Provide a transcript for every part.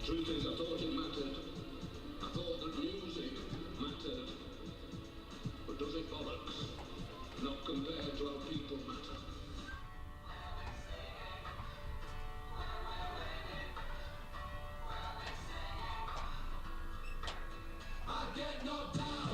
Truth is, I thought it mattered. I thought that music mattered. But does it bollocks? Not compared to how people matter. I get knocked down.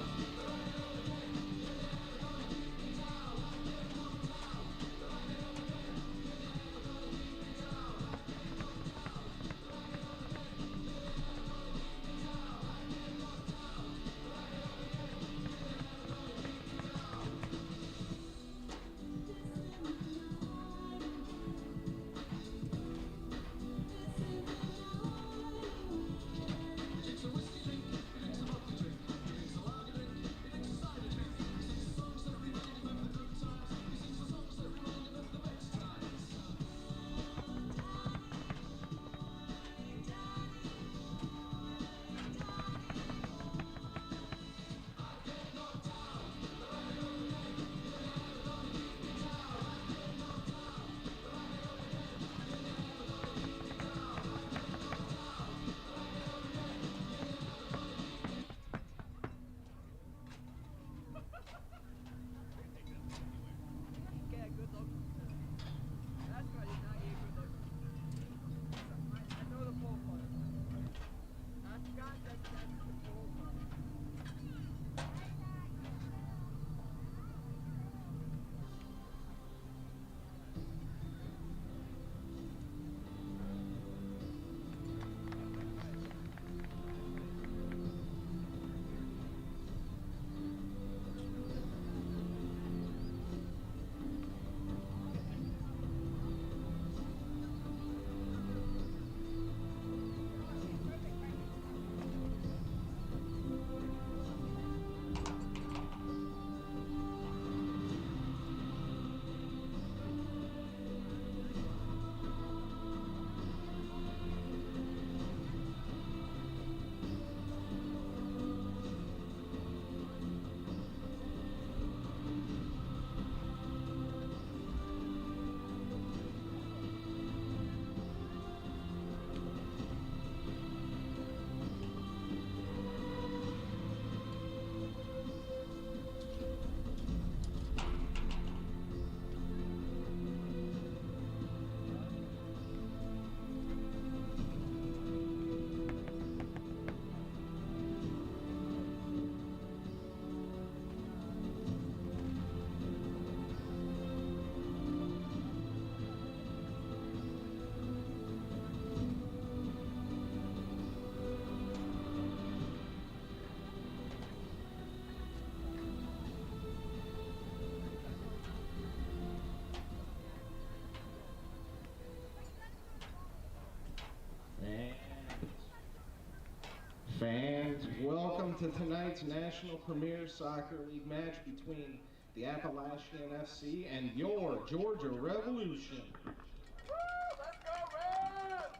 Fans, welcome to tonight's National Premier Soccer League match between the Appalachian FC and your Georgia Revolution. Let's go, Reds!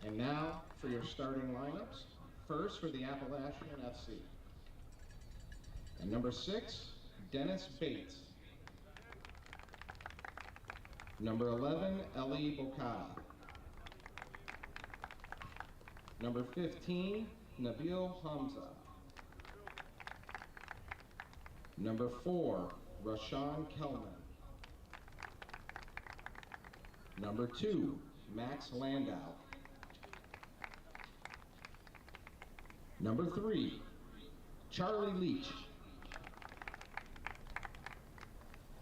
And now for your starting lineups. First for the Appalachian FC. At number 6, Dennis Bates. Number 11, Eli Bokata. Number 15, Nabil Hamza. Number 4, Rashawn Kelman. Number 2, Max Landau. Number 3, Charlie Leach.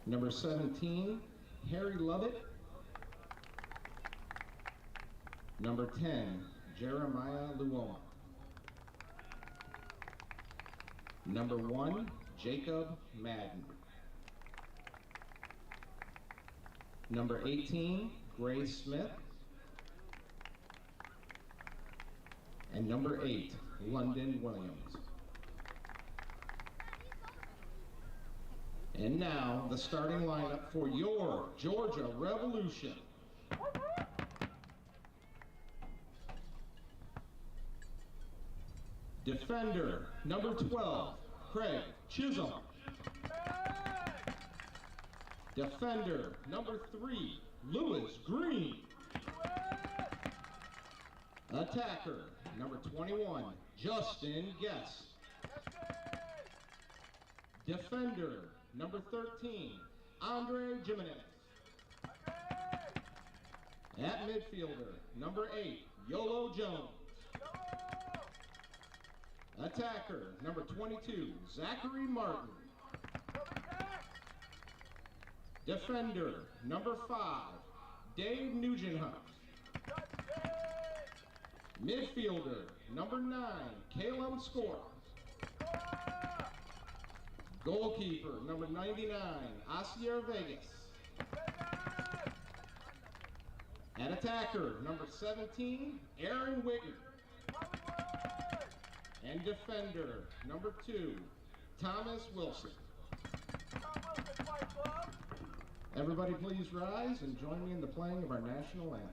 Number 17, Harry Lovett. Number 10, Jeremiah Luoma. Number 1, Jacob Madden. Number 18, Gray Smith. And number 8, London Williams. And now, the starting lineup for your Georgia Revolution. Defender, number 12, Craig Chisholm. Defender, number 3, Lewis Green. Attacker, number 21, Justin Guest. Defender, number 13, Andre Jimenez. At midfielder, number 8, Yolo Jones. Attacker, number 22, Zachary Martin. Defender, number 5, Dave Nugenthunt. Midfielder, number 9, Caleb Score. Goalkeeper, number 99, Asier Vegas. At attacker, number 17, Aaron Whitney. And defender, number 2, Thomas Wilson. Everybody please rise and join me in the playing of our national anthem.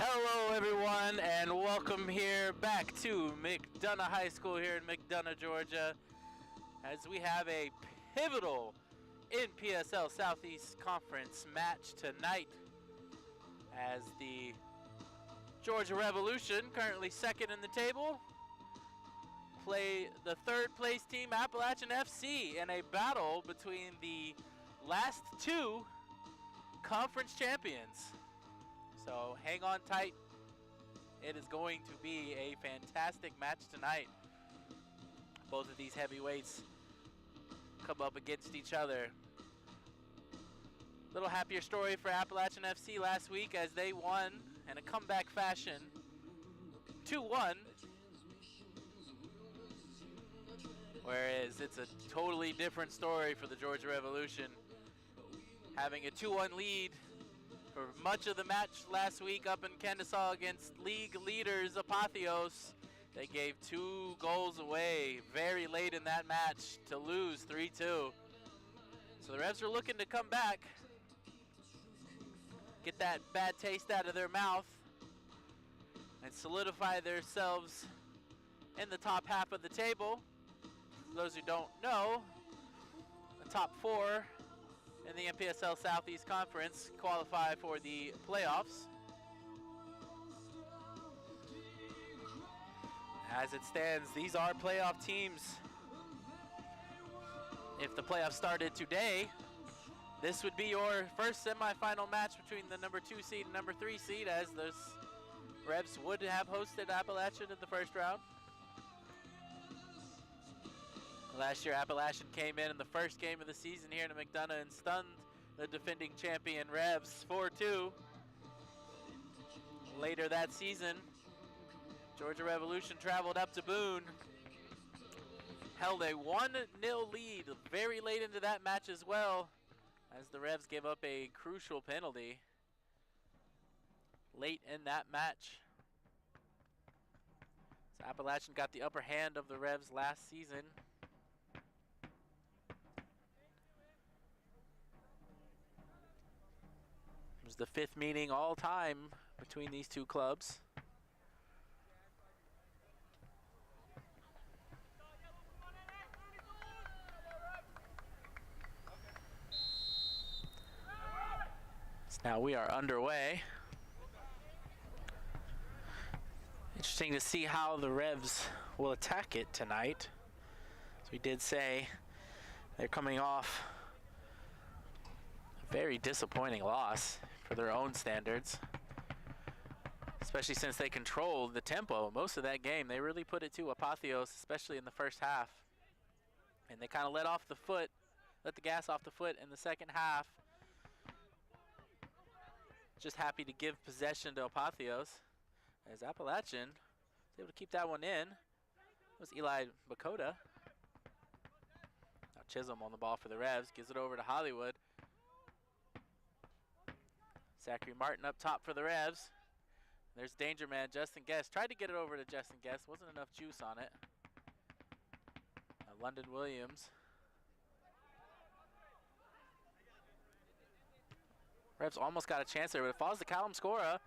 Hello everyone, and welcome here back to McDonough High School here in McDonough, Georgia, as we have a pivotal NPSL Southeast Conference match tonight, as the Georgia Revolution, currently second in the table, play the third place team Appalachian FC in a battle between the last two conference champions. So hang on tight. It is going to be a fantastic match tonight. Both of these heavyweights come up against each other. Little happier story for Appalachian FC last week as they won in a comeback fashion, 2-1. Whereas it's a totally different story for the Georgia Revolution, having a 2-1 lead for much of the match last week up in Kennesaw against league leaders Apotheos. They gave 2 goals away very late in that match to lose 3-2. So the Revs are looking to come back, get that bad taste out of their mouth, and solidify themselves in the top half of the table. For those who don't know, the top 4 in the NPSL Southeast Conference qualify for the playoffs. As it stands, these are playoff teams. If the playoffs started today, this would be your first semifinal match between the number 2 seed and number 3 seed, as those Revs would have hosted Appalachian in the first round. Last year, Appalachian came in the first game of the season here in McDonough and stunned the defending champion Revs 4-2. Later that season, Georgia Revolution traveled up to Boone, held a 1-0 lead very late into that match as well, as the Revs gave up a crucial penalty late in that match. So Appalachian got the upper hand of the Revs last season. It was the 5th meeting all time between these two clubs. Now we are underway. Interesting to see how the Revs will attack it tonight. As we did say, they're coming off a very disappointing loss for their own standards, especially since they controlled the tempo most of that game. They really put it to apotheosis, especially in the first half. And they kind of let the gas off the foot in the second half. Just happy to give possession to Apotheos, as Appalachian was able to keep that one in. It was Eli Bakota. Now Chisholm on the ball for the Revs, gives it over to Hollywood. Zachary Martin up top for the Revs. There's danger man Justin Guest. Tried to get it over to Justin Guest, wasn't enough juice on it. Now London Williams. Revs almost got a chance there, but it falls to Callum Scora.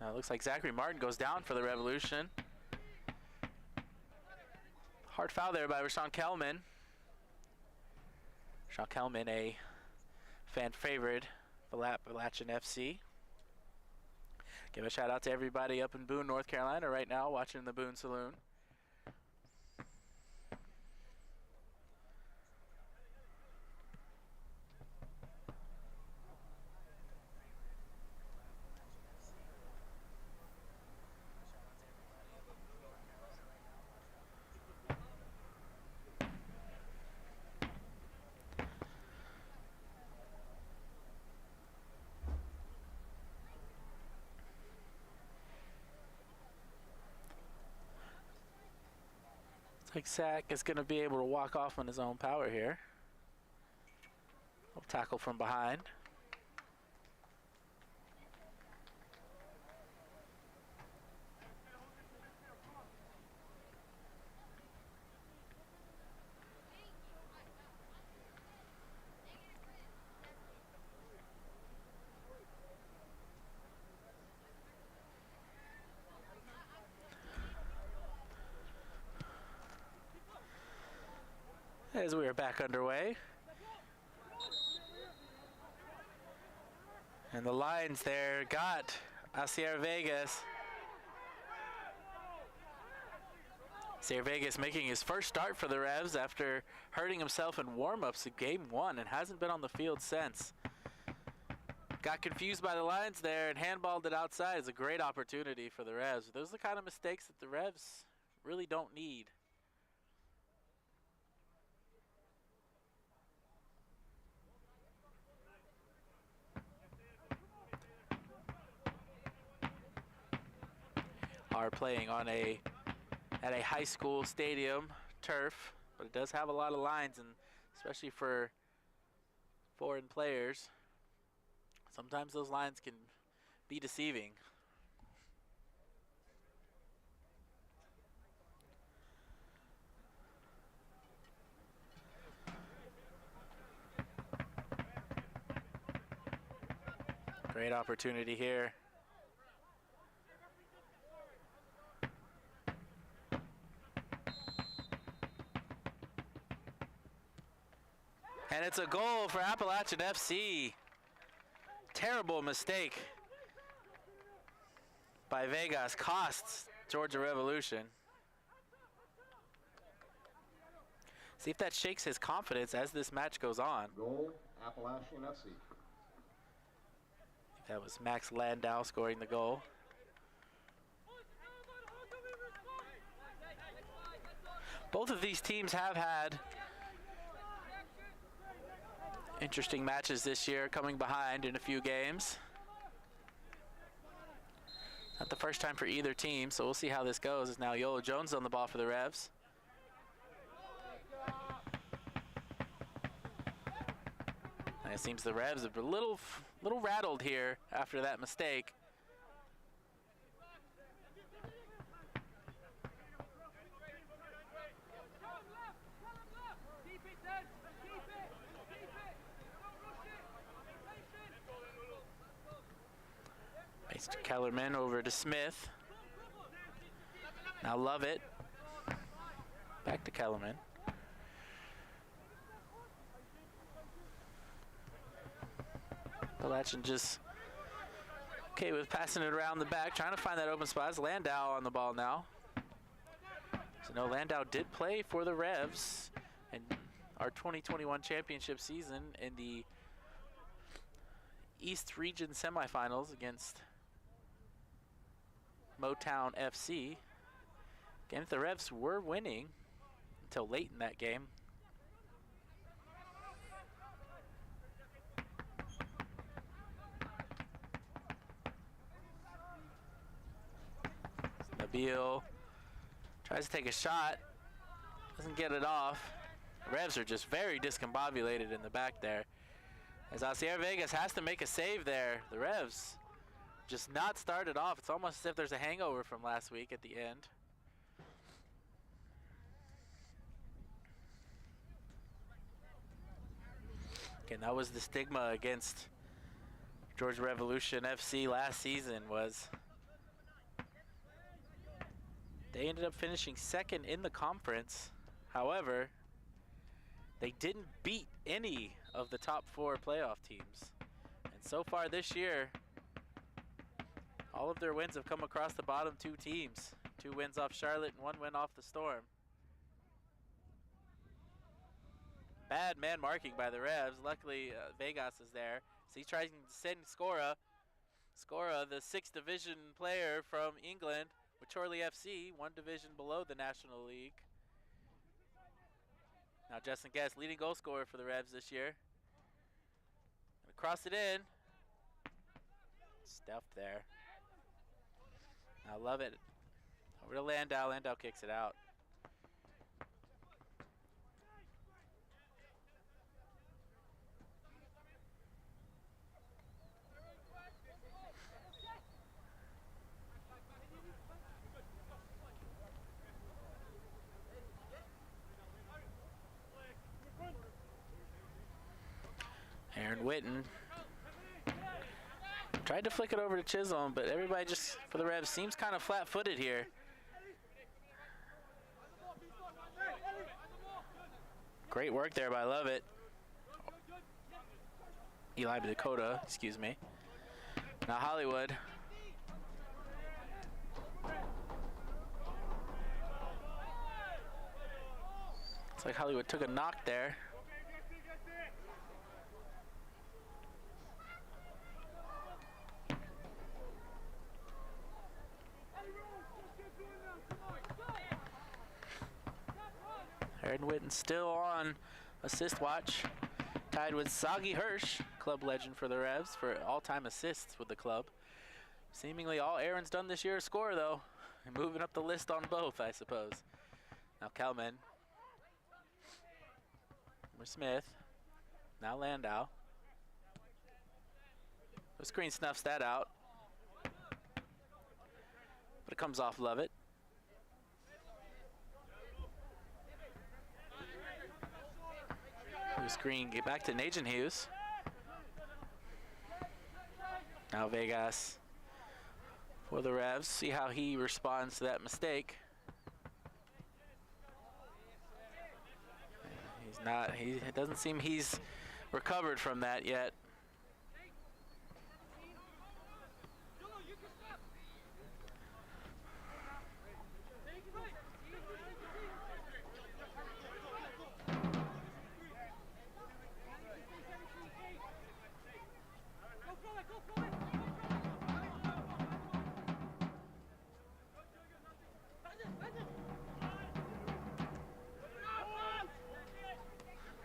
Now it looks like Zachary Martin goes down for the Revolution. Hard foul there by Rashawn Kelman. Rashawn Kelman, a fan favorite for Appalachian FC. Give a shout out to everybody up in Boone, North Carolina right now watching the Boone Saloon. Like Zach is going to be able to walk off on his own power here. We'll tackle from behind. As we are back underway. And the Lions there got Asier Vegas. Asier Vegas making his first start for the Revs after hurting himself in warm-ups in game 1 and hasn't been on the field since. Got confused by the Lions there and handballed it outside. It's a great opportunity for the Revs. Those are the kind of mistakes that the Revs really don't need. Are playing on at a high school stadium turf, but it does have a lot of lines, and especially for foreign players, sometimes those lines can be deceiving. Great opportunity here. And it's a goal for Appalachian FC. Terrible mistake by Vegas. Costs Georgia Revolution. See if that shakes his confidence as this match goes on. Goal, Appalachian FC. That was Max Landau scoring the goal. Both of these teams have had interesting matches this year, coming behind in a few games. Not the first time for either team, so we'll see how this goes. As now Yola Jones on the ball for the Revs. And it seems the Revs are a little rattled here after that mistake. To Kellerman over to Smith. Now Lovett. Back to Kellerman. Appalachian just okay with passing it around the back, trying to find that open spot. It's Landau on the ball now. So no, Landau did play for the Revs in our 2021 championship season in the East Region semifinals against Motown FC. Again, the Revs were winning until late in that game. Nabil tries to take a shot, doesn't get it off. The Revs are just very discombobulated in the back there. As Asier Vegas has to make a save there. The Revs just not started off. It's almost as if there's a hangover from last week at the end. Again, that was the stigma against Georgia Revolution FC last season, was they ended up finishing second in the conference. However, they didn't beat any of the top 4 playoff teams. And so far this year, all of their wins have come across the bottom 2 teams. 2 wins off Charlotte and 1 win off the Storm. Bad man marking by the Revs. Luckily, Vegas is there. So he's trying to send Scora. Scora, the 6th division player from England with Chorley FC, 1 division below the National League. Now Justin Guest, leading goal scorer for the Revs this year. Gonna cross it in. Stuffed there. I love it. Over to Landau. Landau kicks it out. Aaron Witten tried to flick it over to Chisholm, but everybody just, for the Revs, seems kind of flat-footed here. Great work there by Lovett. Eli Dakota, excuse me. Now Hollywood. Looks like Hollywood took a knock there. Aaron Witten still on assist watch, tied with Sagi Hirsch, club legend for the Revs, for all-time assists with the club. Seemingly all Aaron's done this year is score, though. Moving up the list on both, I suppose. Now Kelman. Smith. Now Landau. The screen snuffs that out. But it comes off Lovett. Screen, get back to Nagin Hughes. Now Vegas for the Revs. See how he responds to that mistake. It doesn't seem he's recovered from that yet.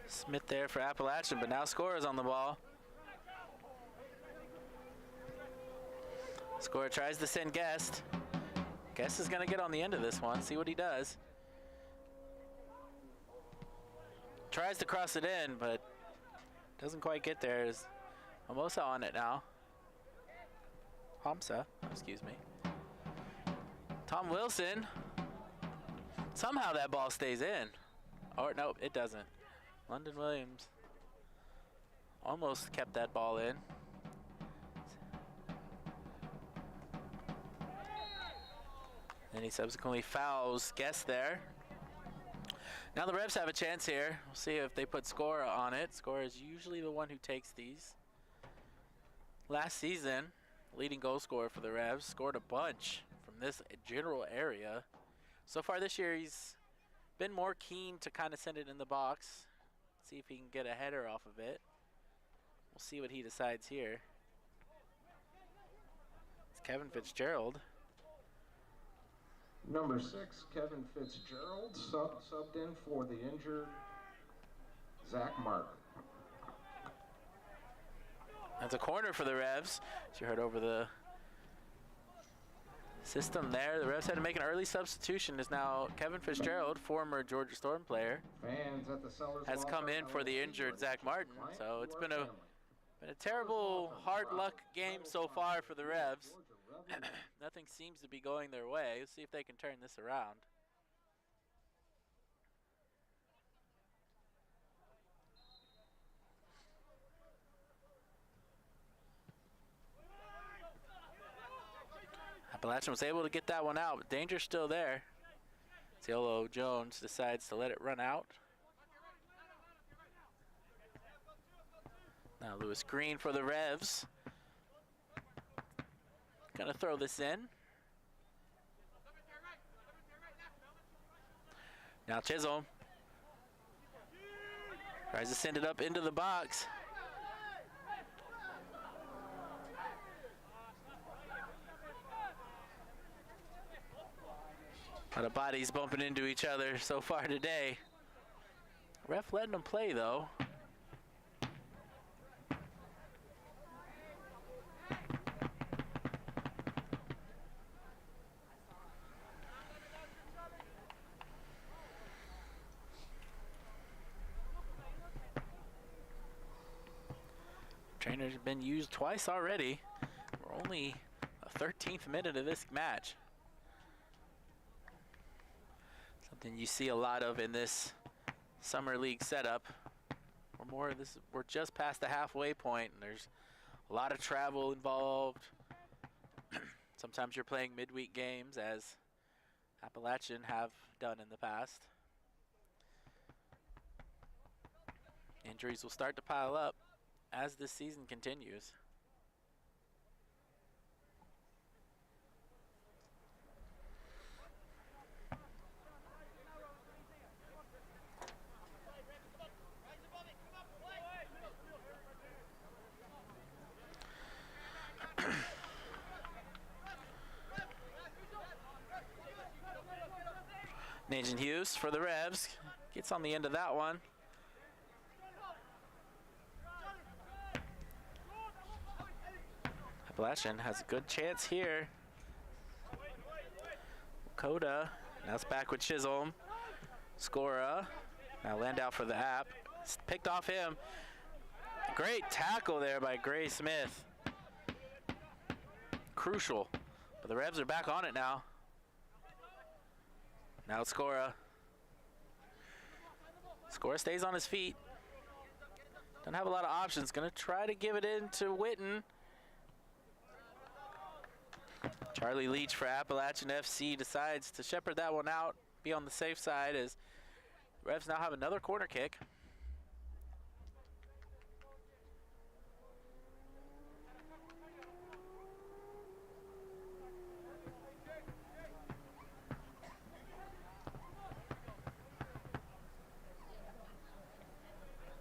Smith there for Appalachian, but now Scora is on the ball. Scora tries to send Guest. Guest is going to get on the end of this one, see what he does. Tries to cross it in, but doesn't quite get there. Is Mimosa on it now. Hamza, excuse me. Tom Wilson. Somehow that ball stays in. Or nope, it doesn't. London Williams almost kept that ball in. And he subsequently fouls Guest there. Now the Revs have a chance here. We'll see if they put Scora on it. Scora is usually the one who takes these. Last season, leading goal scorer for the Revs, scored a bunch from this general area. So far this year, he's been more keen to kind of send it in the box, see if he can get a header off of it. We'll see what he decides here. It's Kevin Fitzgerald. Number 6, Kevin Fitzgerald, subbed in for the injured Zach Martin. That's a corner for the Revs. As you heard over the system there, the Revs had to make an early substitution. Is now Kevin Fitzgerald, former Georgia Storm player, Fans at the Sellers has come in for the injured Zach Martin. So it's been a terrible hard luck game so far for the Revs. Nothing seems to be going their way. Let's see if they can turn this around. Appalachian was able to get that one out, but danger's still there. Cielo Jones decides to let it run out. Now Lewis Green for the Revs. Gonna throw this in. Now Chisholm tries to send it up into the box. A lot of bodies bumping into each other so far today. Ref letting them play though. Trainer's been used twice already. We're only a 13th minute of this match. Something you see a lot of in this summer league setup. We're just past the halfway point, and there's a lot of travel involved. Sometimes you're playing midweek games, as Appalachian have done in the past. Injuries will start to pile up as this season continues. Nathan Hughes for the Revs gets on the end of that one. Appalachian has a good chance here. Coda, now it's back with Chisholm. Scora, now Landau for the App. It's picked off him. Great tackle there by Gray Smith. Crucial, but the Revs are back on it now. Now it's Scora. Scora stays on his feet. Doesn't have a lot of options. Gonna try to give it in to Witten. Charlie Leach for Appalachian FC decides to shepherd that one out, be on the safe side, as Revs now have another corner kick.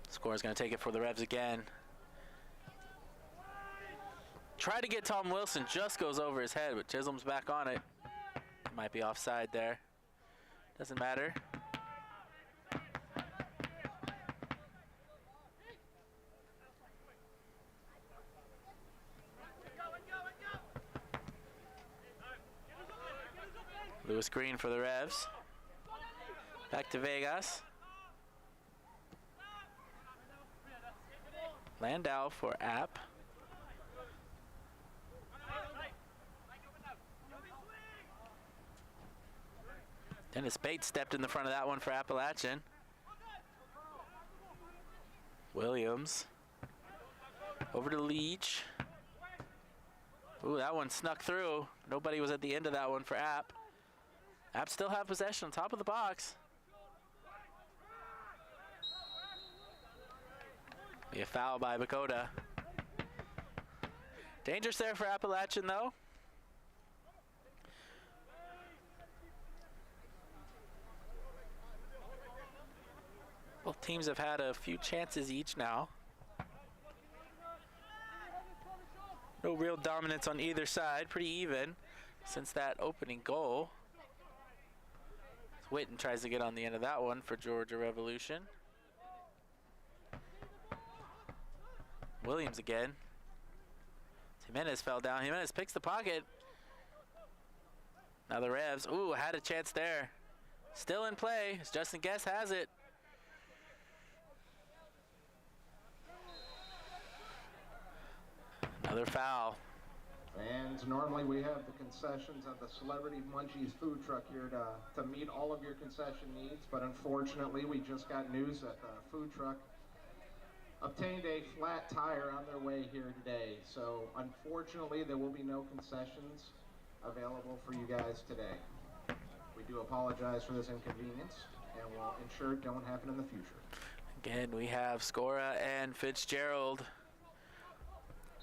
Score's going to take it for the Revs again. Try to get Tom Wilson, just goes over his head, but Chisholm's back on it. Might be offside there. Doesn't matter. Lewis Green for the Revs. Back to Vegas. Landau for App. Dennis Bates stepped in the front of that one for Appalachian. Williams. Over to Leach. Ooh, that one snuck through. Nobody was at the end of that one for App. App still have possession on top of the box. Be a foul by Bakota. Dangerous there for Appalachian, though. Both teams have had a few chances each now. No real dominance on either side. Pretty even since that opening goal. Witten tries to get on the end of that one for Georgia Revolution. Williams again. Jimenez fell down. Jimenez picks the pocket. Now the Revs. Ooh, had a chance there. Still in play as Justin Guest has it. Another foul. And normally we have the concessions at the Celebrity Munchies food truck here to meet all of your concession needs, but unfortunately we just got news that the food truck obtained a flat tire on their way here today. So unfortunately there will be no concessions available for you guys today. We do apologize for this inconvenience and we'll ensure it don't happen in the future. Again, we have Scora and Fitzgerald,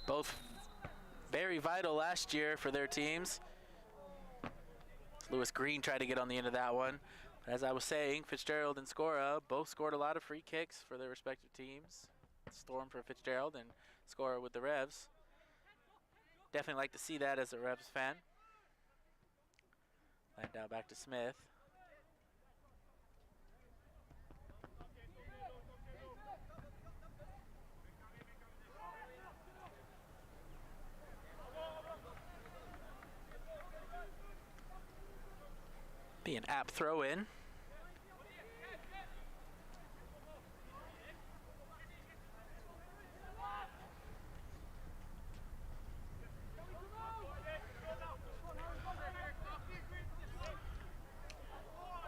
both very vital last year for their teams. Lewis Green tried to get on the end of that one. But as I was saying, Fitzgerald and Scora both scored a lot of free kicks for their respective teams. Storm for Fitzgerald and Scora with the Revs. Definitely like to see that as a Revs fan. Landau back to Smith. Be an apt throw in.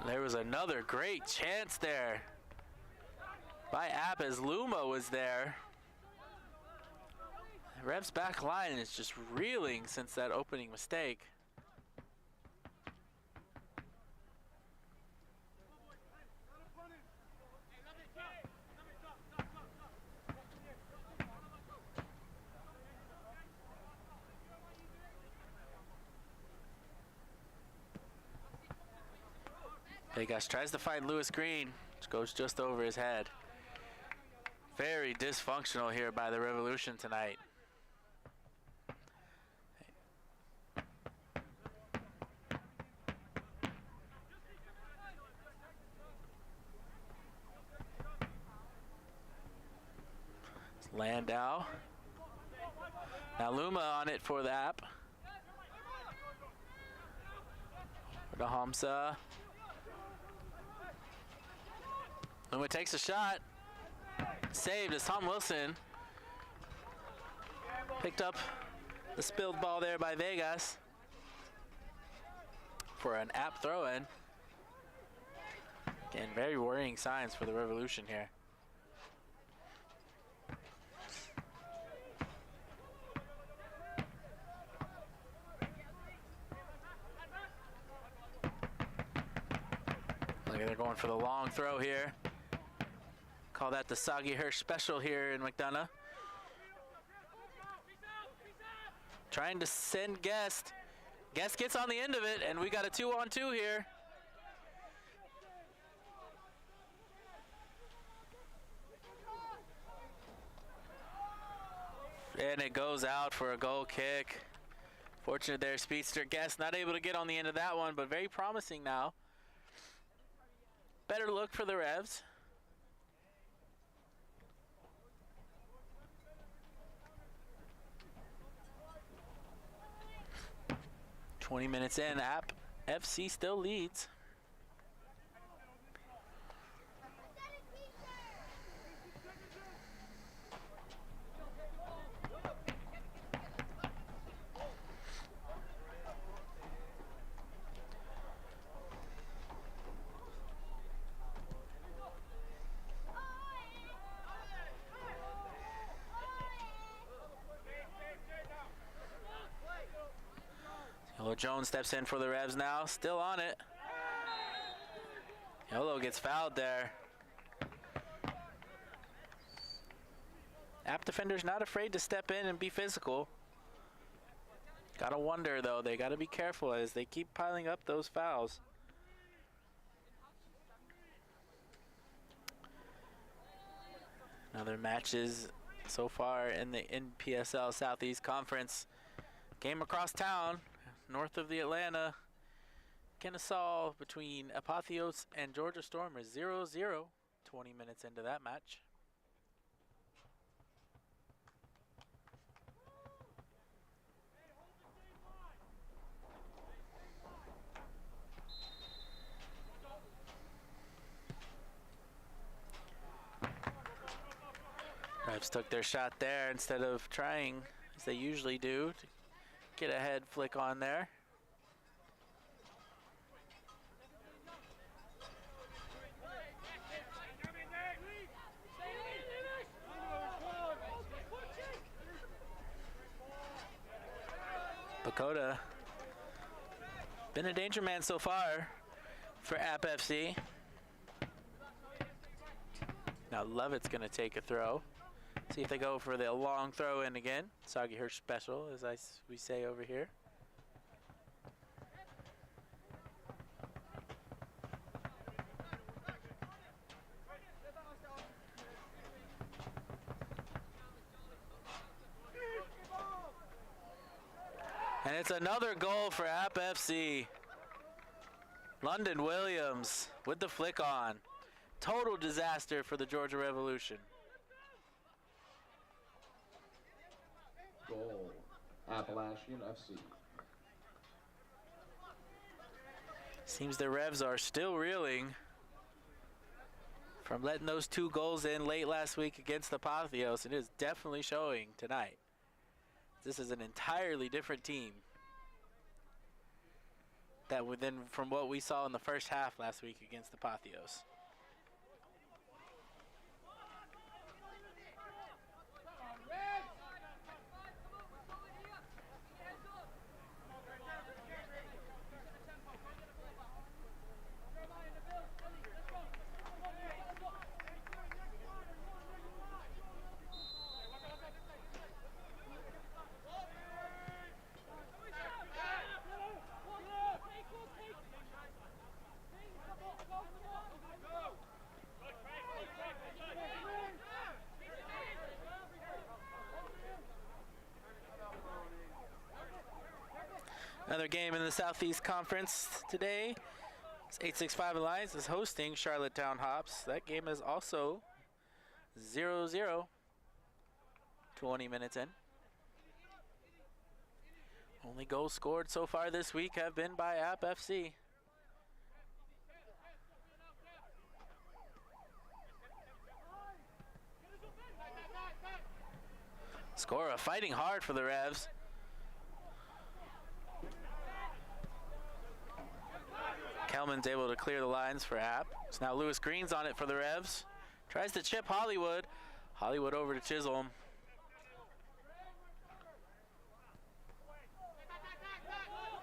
There was another great chance there by App as Luma was there. The Revs back line is just reeling since that opening mistake. Vegas tries to find Lewis Green, which goes just over his head. Very dysfunctional here by the Revolution tonight. It's Landau. Now Luma on it for the App. For the Hamza. Luma takes a shot. Saved as Tom Wilson picked up the spilled ball there by Vegas for an apt throw-in. Again, very worrying signs for the Revolution here. Look at, they're going for the long throw here. Call that the Soggy Hirsch special here in McDonough. Trying to send Guest. Guest gets on the end of it, and we got a 2-on-2 here. And it goes out for a goal kick. Fortunate there, Speedster. Guest not able to get on the end of that one, but very promising now. Better look for the Revs. 20 minutes in, App FC still leads. Jones steps in for the Revs now, still on it. Yolo gets fouled there. App defender's not afraid to step in and be physical. Gotta wonder, though. They gotta be careful as they keep piling up those fouls. Another matches so far in the NPSL Southeast Conference. Game across town, north of the Atlanta. Kennesaw between Apotheos and Georgia Storm is 0-0. 20 minutes into that match. Revs took their shot there instead of trying, as they usually do, to get a head flick on there. Bakota, been a danger man so far for App FC. Now Lovett's gonna take a throw. See if they go for the long throw in again. Soggy Hirsch special, as we say over here. And it's another goal for App FC. London Williams with the flick on. Total disaster for the Georgia Revolution. Goal, Appalachian FC. Seems the Revs are still reeling from letting those 2 goals in late last week against the Apotheos. It is definitely showing tonight. This is an entirely different team from what we saw in the first half last week against the Apotheos. Another game in the Southeast Conference today. 865 Alliance is hosting Charlottetown Hops. That game is also 0-0. 20 minutes in. Only goals scored so far this week have been by App FC. Scora fighting hard for the Revs. Kelman's able to clear the lines for App. So now Lewis Green's on it for the Revs. Tries to chip Hollywood. Hollywood over to Chisholm.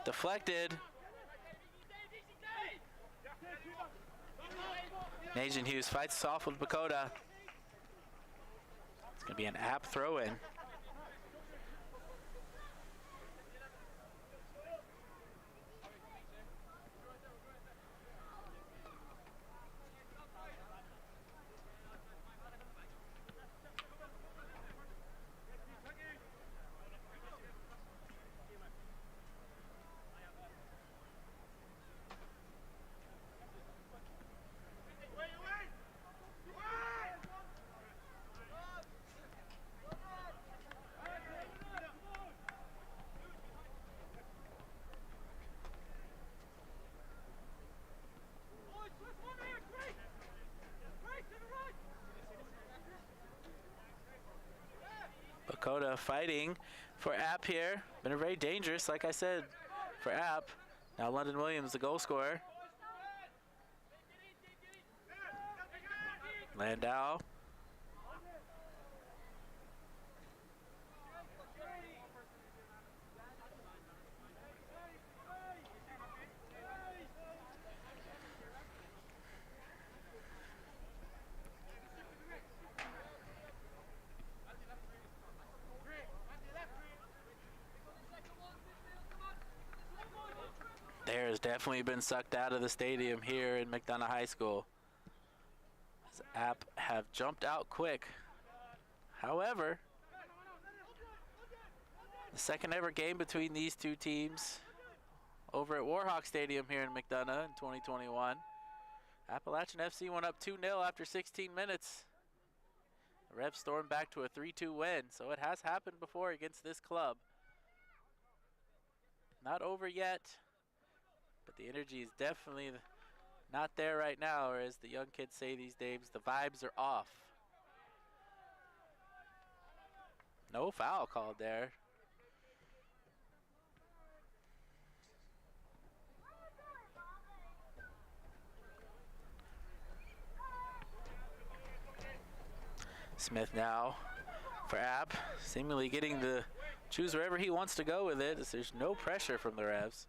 Deflected. Najan Hughes fights off with Bakota. It's going to be an App throw-in. Bakota fighting for App here. Been very dangerous, like I said, for App. Now London Williams, the goal scorer. Landau. definitely been sucked out of the stadium here in McDonough High School. As App have jumped out quick. However, the second ever game between these two teams over at Warhawk Stadium here in McDonough in 2021. Appalachian FC went up 2-0 after 16 minutes. The Revs stormed back to a 3-2 win, so it has happened before against this club. Not over yet, but the energy is definitely not there right now, or as the young kids say these days, the vibes are off. No foul called there. Smith now for App, seemingly getting to choose wherever he wants to go with it, as there's no pressure from the Revs.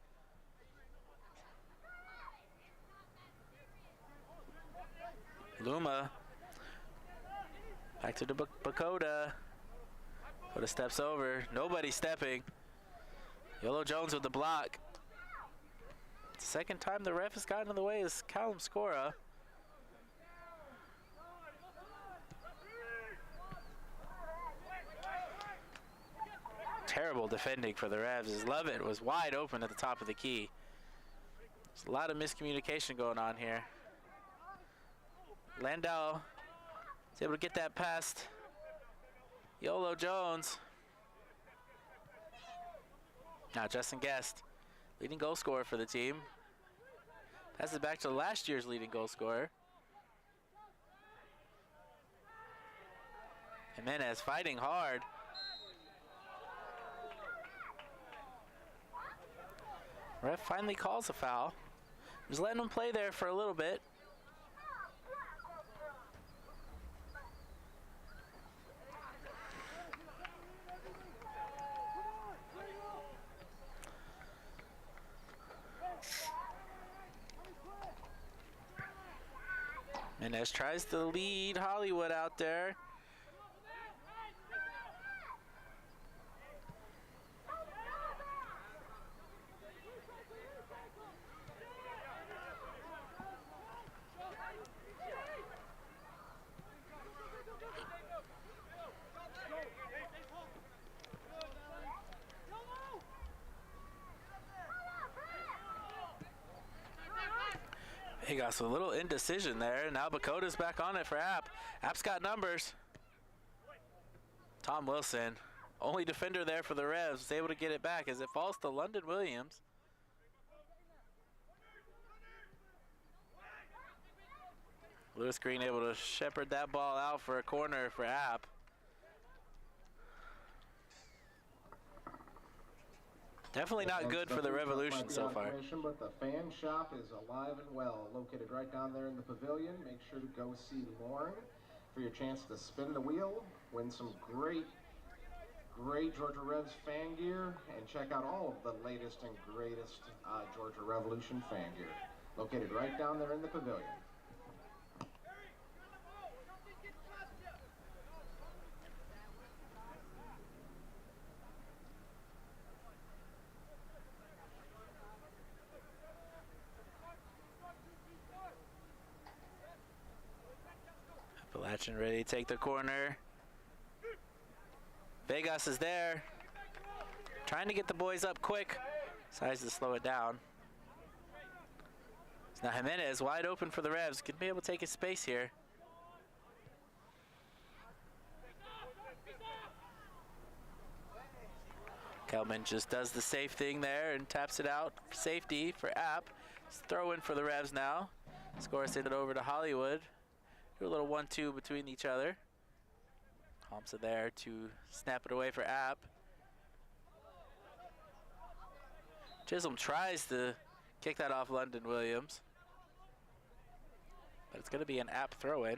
Luma back to the Bakota. Bakota steps over, nobody stepping. Yolo Jones with the block. Second time the ref has gotten in the way is Callum Scora. Terrible defending for the Revs as Lovett was wide open at the top of the key. There's a lot of miscommunication going on here. Landau is able to get that past Yolo Jones. Now Justin Guest, leading goal scorer for the team. Passes it back to last year's leading goal scorer. Jimenez fighting hard. Ref finally calls a foul. Just letting him play there for a little bit. Jimenez tries to lead Hollywood out there. He got some little indecision there. Now Bakota's back on it for App. App's got numbers. Tom Wilson, only defender there for the Revs, is able to get it back as it falls to London Williams. Lewis Green able to shepherd that ball out for a corner for App. Definitely not good for the Revolution so far. But the fan shop is alive and well, located right down there in the pavilion. Make sure to go see Lauren for your chance to spin the wheel, win some great Georgia Revs fan gear, and check out all of the latest and greatest Georgia Revolution fan gear, located right down there in the pavilion. Appalachian ready to take the corner. Vegas is there. Trying to get the boys up quick. Decides to slow it down. So now Jimenez wide open for the Revs. Could be able to take his space here. Kelman just does the safe thing there and taps it out for safety for App. It's throw in for the Revs now. Score send it over to Hollywood. Do a little 1-2 between each other. Thompson there to snap it away for App. Chisholm tries to kick that off London Williams, but it's going to be an App throw-in.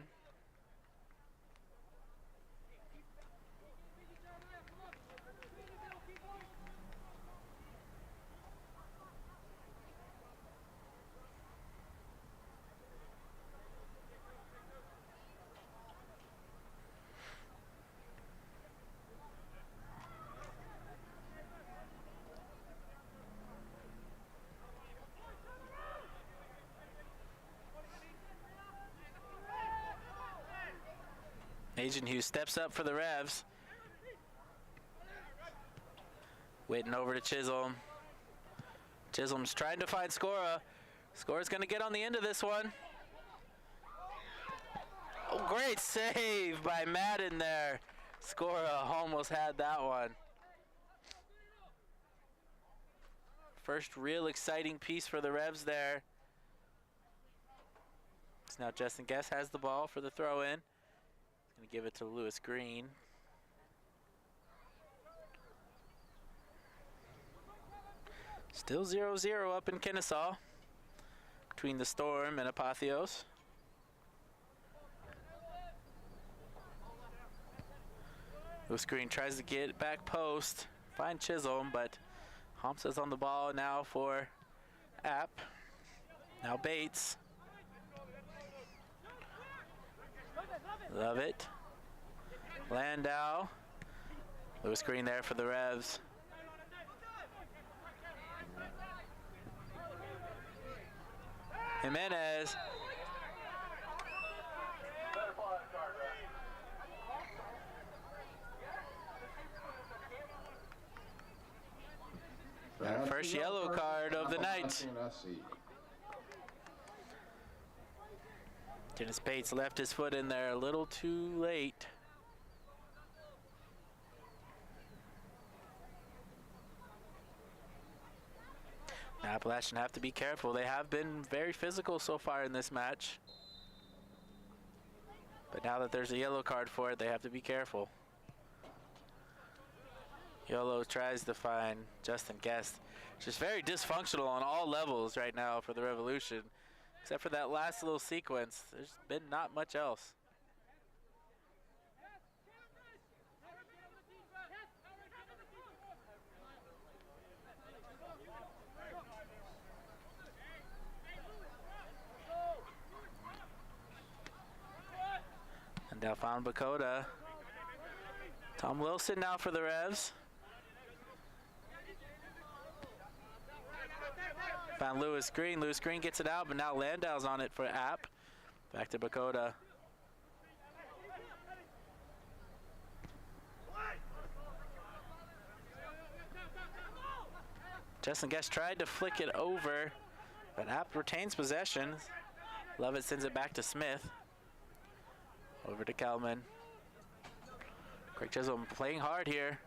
Agent Hughes steps up for the Revs. Waiting over to Chisholm. Chisholm's trying to find Skora. Skora's going to get on the end of this one. Oh, great save by Madden there. Skora almost had that one. First real exciting piece for the Revs there. So now Justin Guest has the ball for the throw-in. He's going to give it to Lewis Green. Still 0-0 up in Kennesaw between the Storm and Apotheos. Lewis Green tries to get back post, find Chisholm, but Humps is on the ball now for App. Now Bates. Love it. Landau. Lewis Green there for the Revs. Jimenez. First yellow card of the night. Dennis Bates left his foot in there a little too late. Now Appalachian have to be careful. They have been very physical so far in this match. But now that there's a yellow card for it, they have to be careful. Yolo tries to find Justin Guest. Just very dysfunctional on all levels right now for the Revolution. Except for that last little sequence, there's been not much else. And Delphon Bakota. Tom Wilson now for the Revs. Found Lewis Green. Lewis Green gets it out, but now Landau's on it for App. Back to Bakota. Justin Guest tried to flick it over, but App retains possession. Lovett sends it back to Smith. Over to Kelman. Craig Chisholm playing hard here.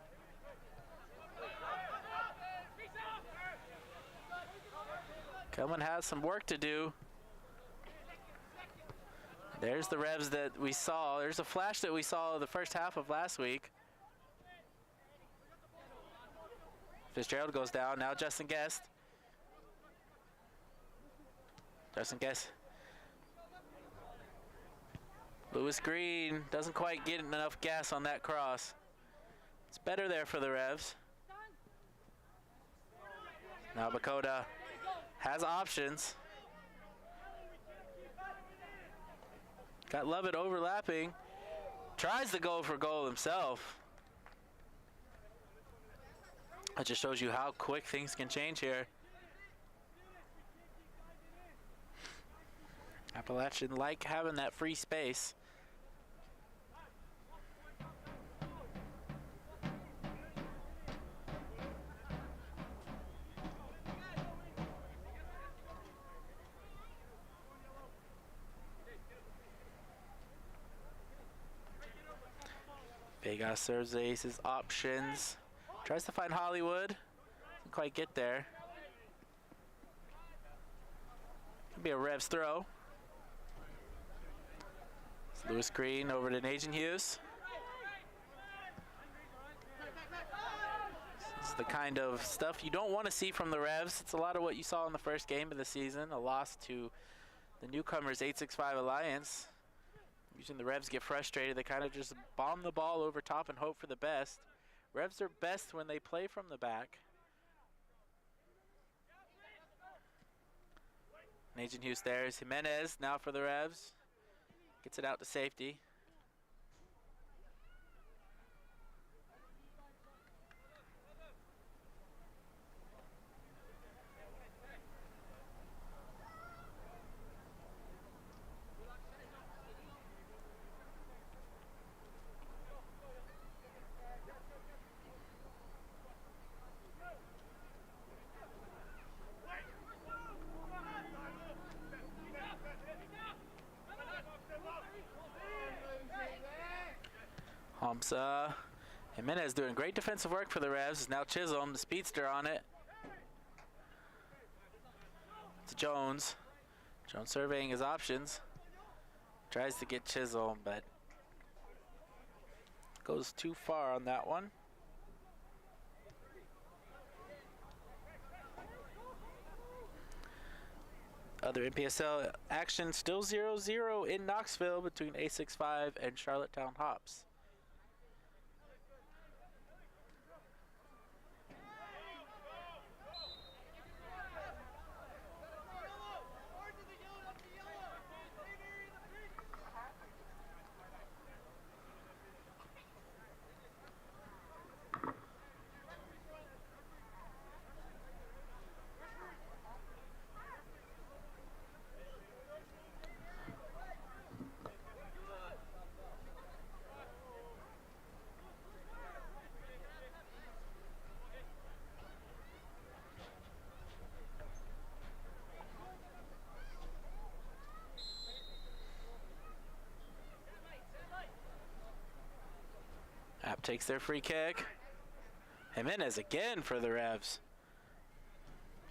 Kelman has some work to do. There's the Revs that we saw. There's a flash that we saw the first half of last week. Fitzgerald goes down. Now Justin Guest. Justin Guest. Lewis Green doesn't quite get enough gas on that cross. It's better there for the Revs. Now Bakota has options. Got Lovett overlapping. Tries to go for goal himself. That just shows you how quick things can change here. Appalachian like having that free space. Vegas serves the aces options. Tries to find Hollywood. Doesn't quite get there. Could be a Revs throw. It's Lewis Green over to Agent Hughes. This is the kind of stuff you don't want to see from the Revs. It's a lot of what you saw in the first game of the season. A loss to the newcomers 865 Alliance. Usually the Revs get frustrated. They kind of just bomb the ball over top and hope for the best. Revs are best when they play from the back. Agent Hughes there is Jimenez now for the Revs. Gets it out to safety. Hamza. Jimenez doing great defensive work for the Revs. Now Chisholm, the speedster on it. To Jones. Jones surveying his options. Tries to get Chisholm, but goes too far on that one. Other NPSL action still 0-0 in Knoxville between A65 and Charlottetown Hops. App takes their free kick. Jimenez again for the Revs.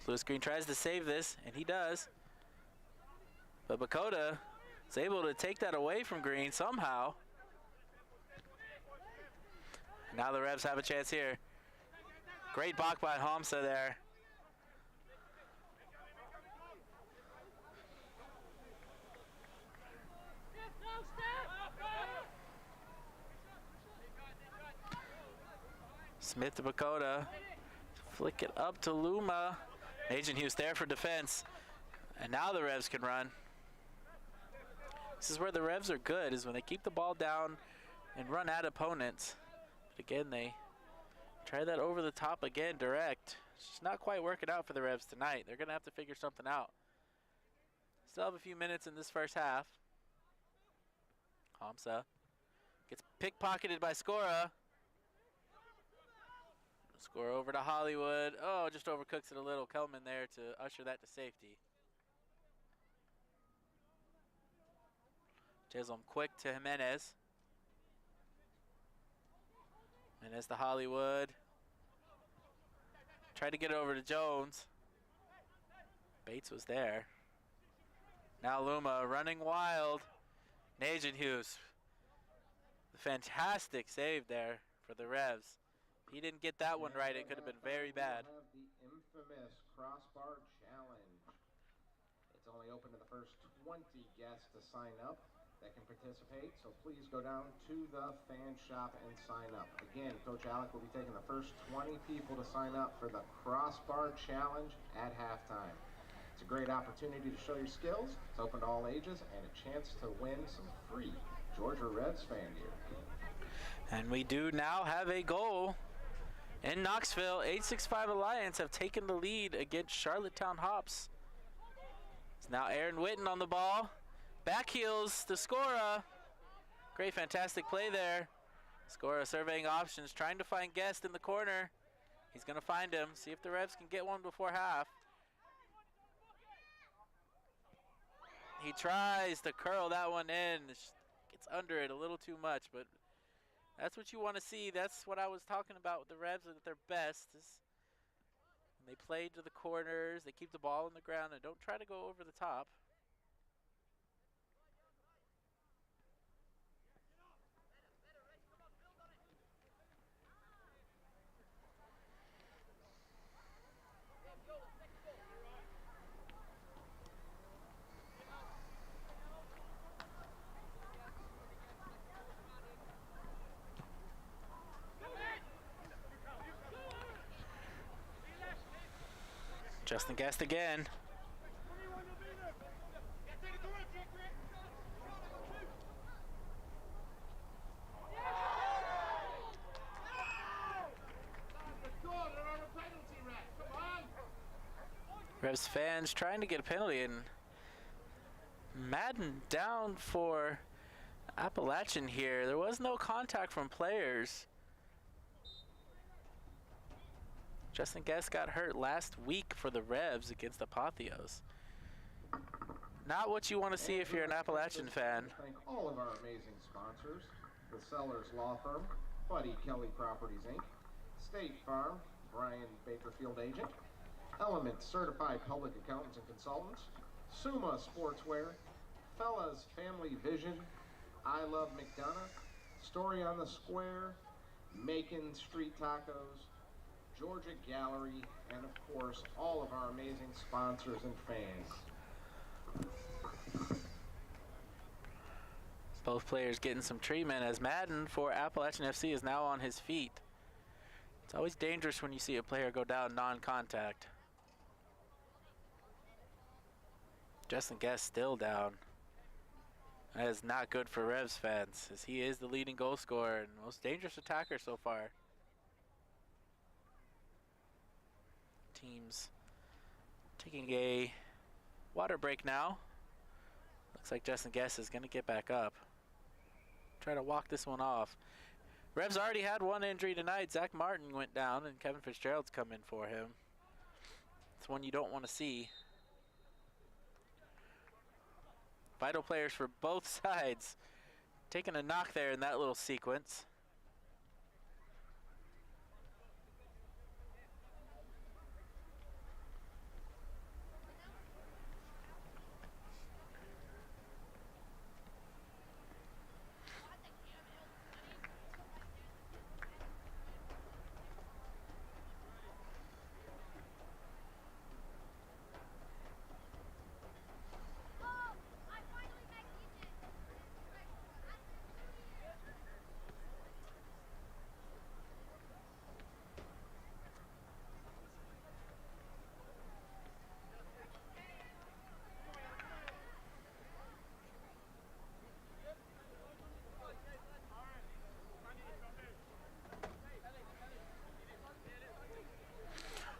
Lewis Green tries to save this, and he does. But Bakota is able to take that away from Green somehow. Now the Revs have a chance here. Great block by Hamza there. Smith to Bakota. Flick it up to Luma. Agent Hughes there for defense. And now the Revs can run. This is where the Revs are good, is when they keep the ball down and run at opponents. But again, they try that over the top again, direct. It's just not quite working out for the Revs tonight. They're going to have to figure something out. Still have a few minutes in this first half. Hamza gets pickpocketed by Skora. Score over to Hollywood. Oh, just overcooks it a little. Kelman there to usher that to safety. Chisholm quick to Jimenez. Jimenez to Hollywood. Tried to get it over to Jones. Bates was there. Now Luma running wild. Agent Hughes. The fantastic save there for the Revs. If he didn't get that one right, it could have been very bad. Have the infamous crossbar challenge. It's only open to the first 20 guests to sign up that can participate, so please go down to the fan shop and sign up. Again, Coach Alec will be taking the first 20 people to sign up for the crossbar challenge at halftime. It's a great opportunity to show your skills. It's open to all ages and a chance to win some free Georgia Reds fan gear. And we do now have a goal. In Knoxville, 865 Alliance have taken the lead against Charlottetown Hops. It's now Aaron Witten on the ball. Back heels to Skora. Great, fantastic play there. Skora surveying options, trying to find Guest in the corner. He's going to find him. See if the Revs can get one before half. He tries to curl that one in. Gets under it a little too much, but that's what you want to see. That's what I was talking about with the Revs at their best. Is when they play to the corners, they keep the ball on the ground and don't try to go over the top. Justin Guest again. Revs fans trying to get a penalty, and Madden down for Appalachian here. There was no contact from players. Justin Guest got hurt last week for the Revs against Apotheos. Not what you want to see if you're an Appalachian fan. Thank all of our amazing sponsors. The Sellers Law Firm, Buddy Kelly Properties, Inc., State Farm, Brian Bakerfield Agent, Element Certified Public Accountants and Consultants, Suma Sportswear, Fellas Family Vision, I Love McDonough, Story on the Square, Macon Street Tacos, Georgia Gallery, and of course, all of our amazing sponsors and fans. Both players getting some treatment as Madden for Appalachian FC is now on his feet. It's always dangerous when you see a player go down non-contact. Justin Guest still down. That is not good for Revs fans, as he is the leading goal scorer and most dangerous attacker so far. Teams taking a water break now. Looks like Justin Guest is going to get back up. Try to walk this one off. Revs already had one injury tonight. Zach Martin went down and Kevin Fitzgerald's come in for him. It's one you don't want to see. Vital players for both sides taking a knock there in that little sequence.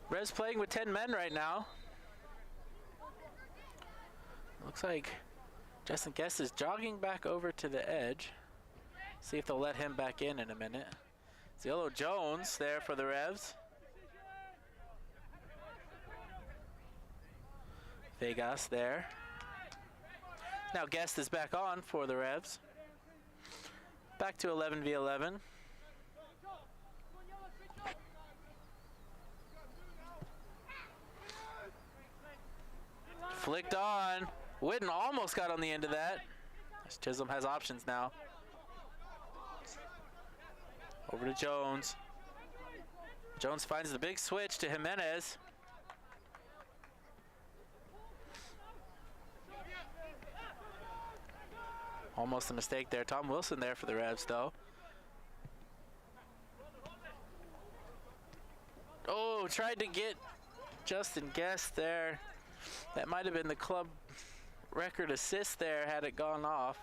Revs playing with 10 men right now. Looks like Justin Guest is jogging back over to the edge. See if they'll let him back in a minute. Cielo Jones there for the Revs. Vegas there. Now Guest is back on for the Revs. Back to 11v11. Flicked on. Whitten almost got on the end of that. Chisholm has options now. Over to Jones. Jones finds the big switch to Jimenez. Almost a mistake there. Tom Wilson there for the Revs though. Oh, tried to get Justin Guest there. That might have been the club record assist there had it gone off.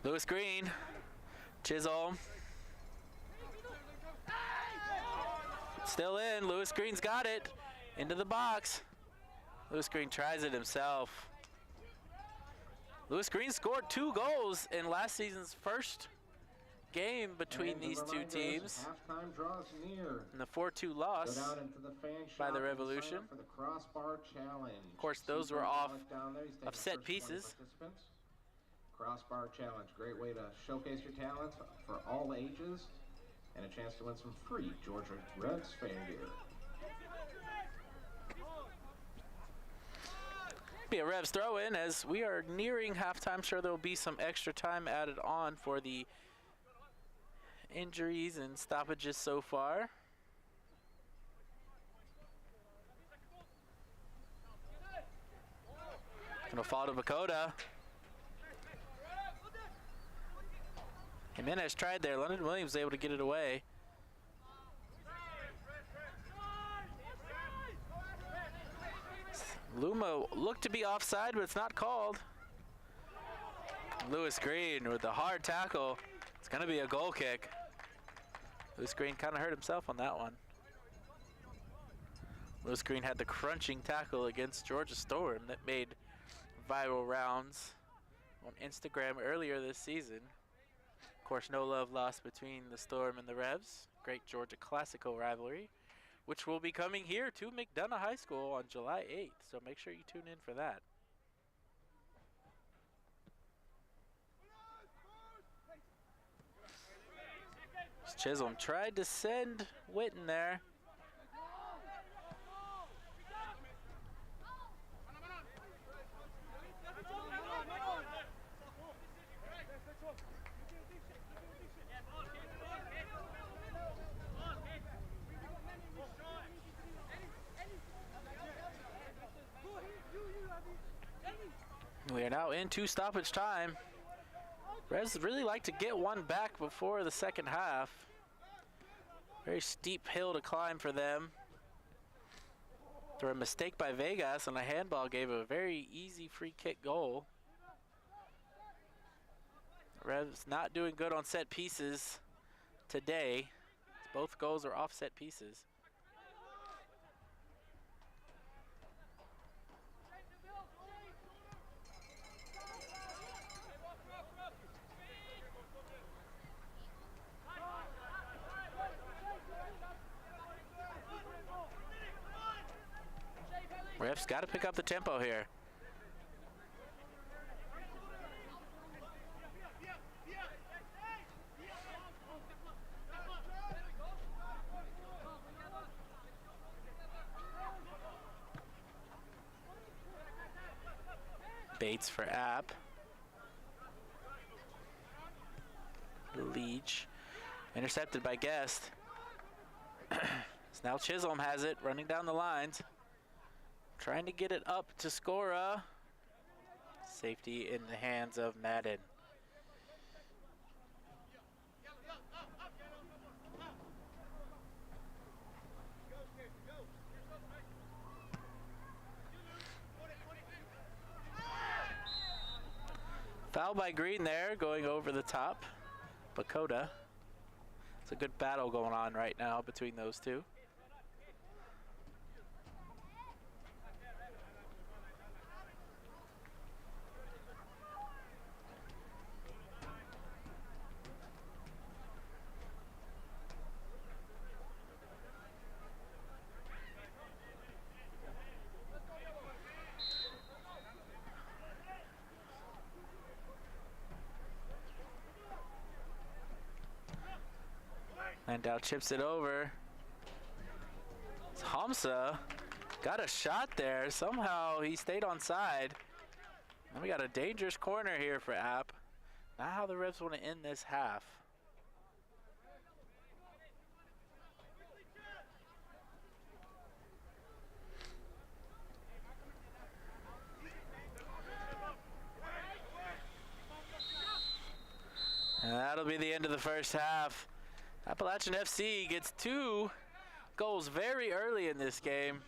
Lewis Green, Chisholm. Still in, Lewis Green's got it. Into the box. Lewis Green tries it himself. Lewis Green scored 2 goals in last season's first game between these two teams. Halftime draws near. And the 4-2 loss by the Revolution. For the crossbar challenge. Of course, those were off of set pieces. Crossbar challenge, great way to showcase your talents for all ages and a chance to win some free Georgia Reds fan gear. Be a Revs throw in as we are nearing halftime. Sure, there will be some extra time added on for the injuries and stoppages so far. Gonna fall to Bakota. Jimenez tried there. London Williams was able to get it away. Luma looked to be offside, but it's not called. Lewis Green with the hard tackle. It's going to be a goal kick. Lewis Green kind of hurt himself on that one. Lewis Green had the crunching tackle against Georgia Storm that made viral rounds on Instagram earlier this season. Of course, no love lost between the Storm and the Revs. Great Georgia Classico rivalry, which will be coming here to McDonough High School on July 8th. So make sure you tune in for that. Chisholm tried to send Witten there. We are now into stoppage time. Reds really like to get one back before the second half. Very steep hill to climb for them. Through a mistake by Vegas, and a handball gave a very easy free kick goal. Reds not doing good on set pieces today. Both goals are off set pieces. Refs got to pick up the tempo here. Bates for App. Leach. Intercepted by Guest. So now Chisholm has it, running down the lines. Trying to get it up to Scora. Safety in the hands of Madden. Foul by Green there, going over the top. Bakota. It's a good battle going on right now between those two. Landau chips it over. Hamza got a shot there. Somehow he stayed on side. And we got a dangerous corner here for App. Not how the Revs want to end this half. And that'll be the end of the first half. Appalachian FC gets 2 goals very early in this game.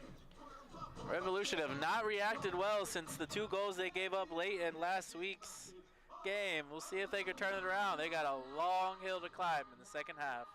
Revolution have not reacted well since the 2 goals they gave up late in last week's game. We'll see if they can turn it around. They got a long hill to climb in the second half.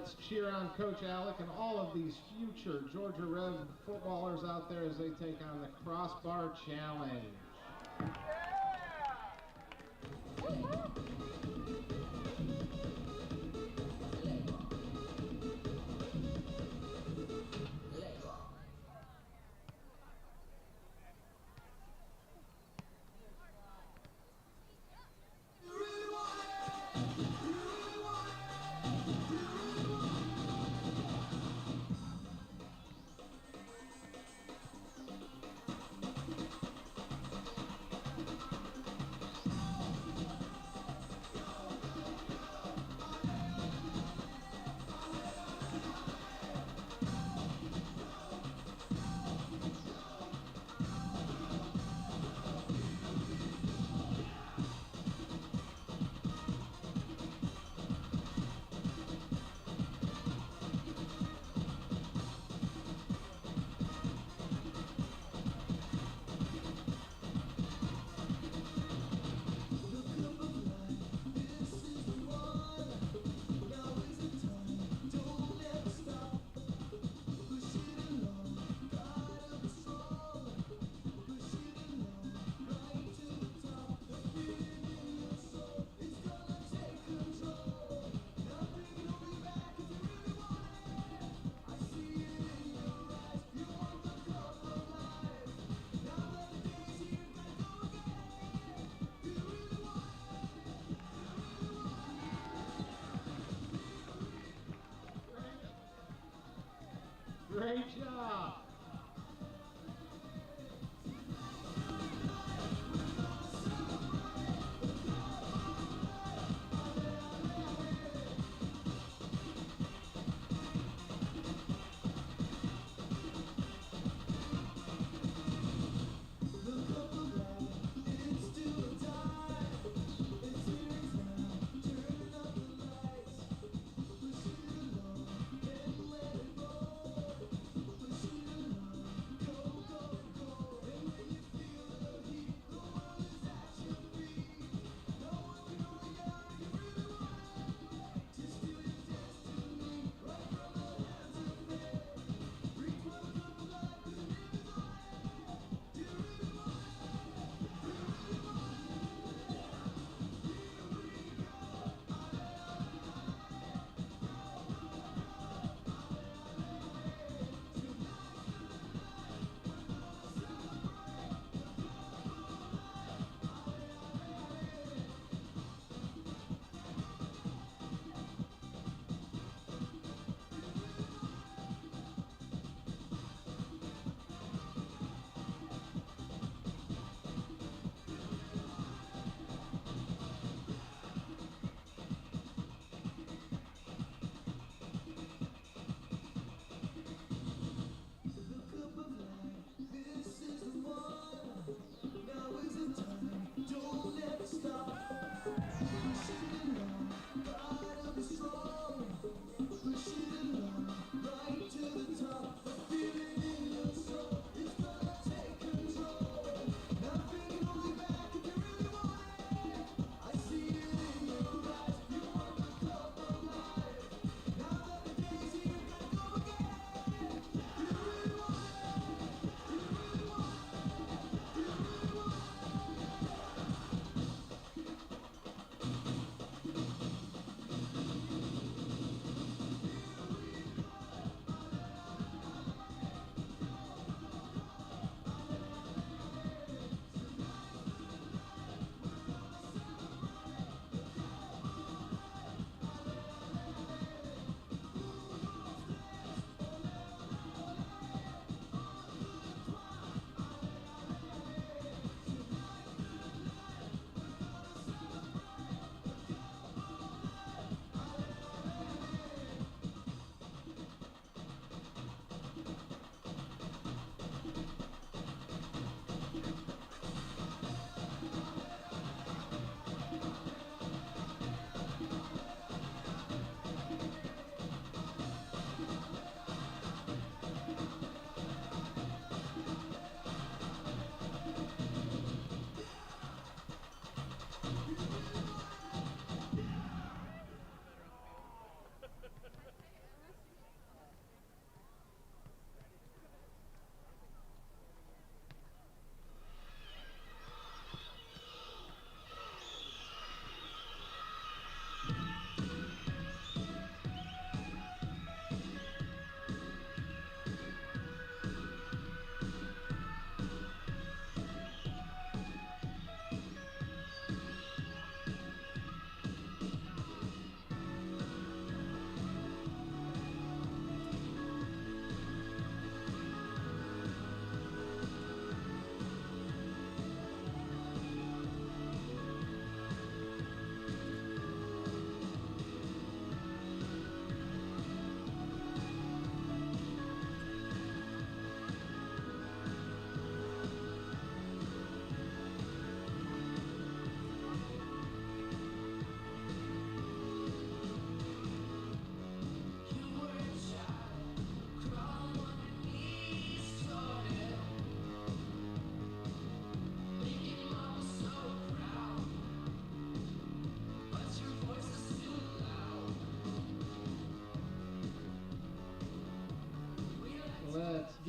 Let's cheer on Coach Alec and all of these future Georgia Rev footballers out there as they take on the Crossbar Challenge.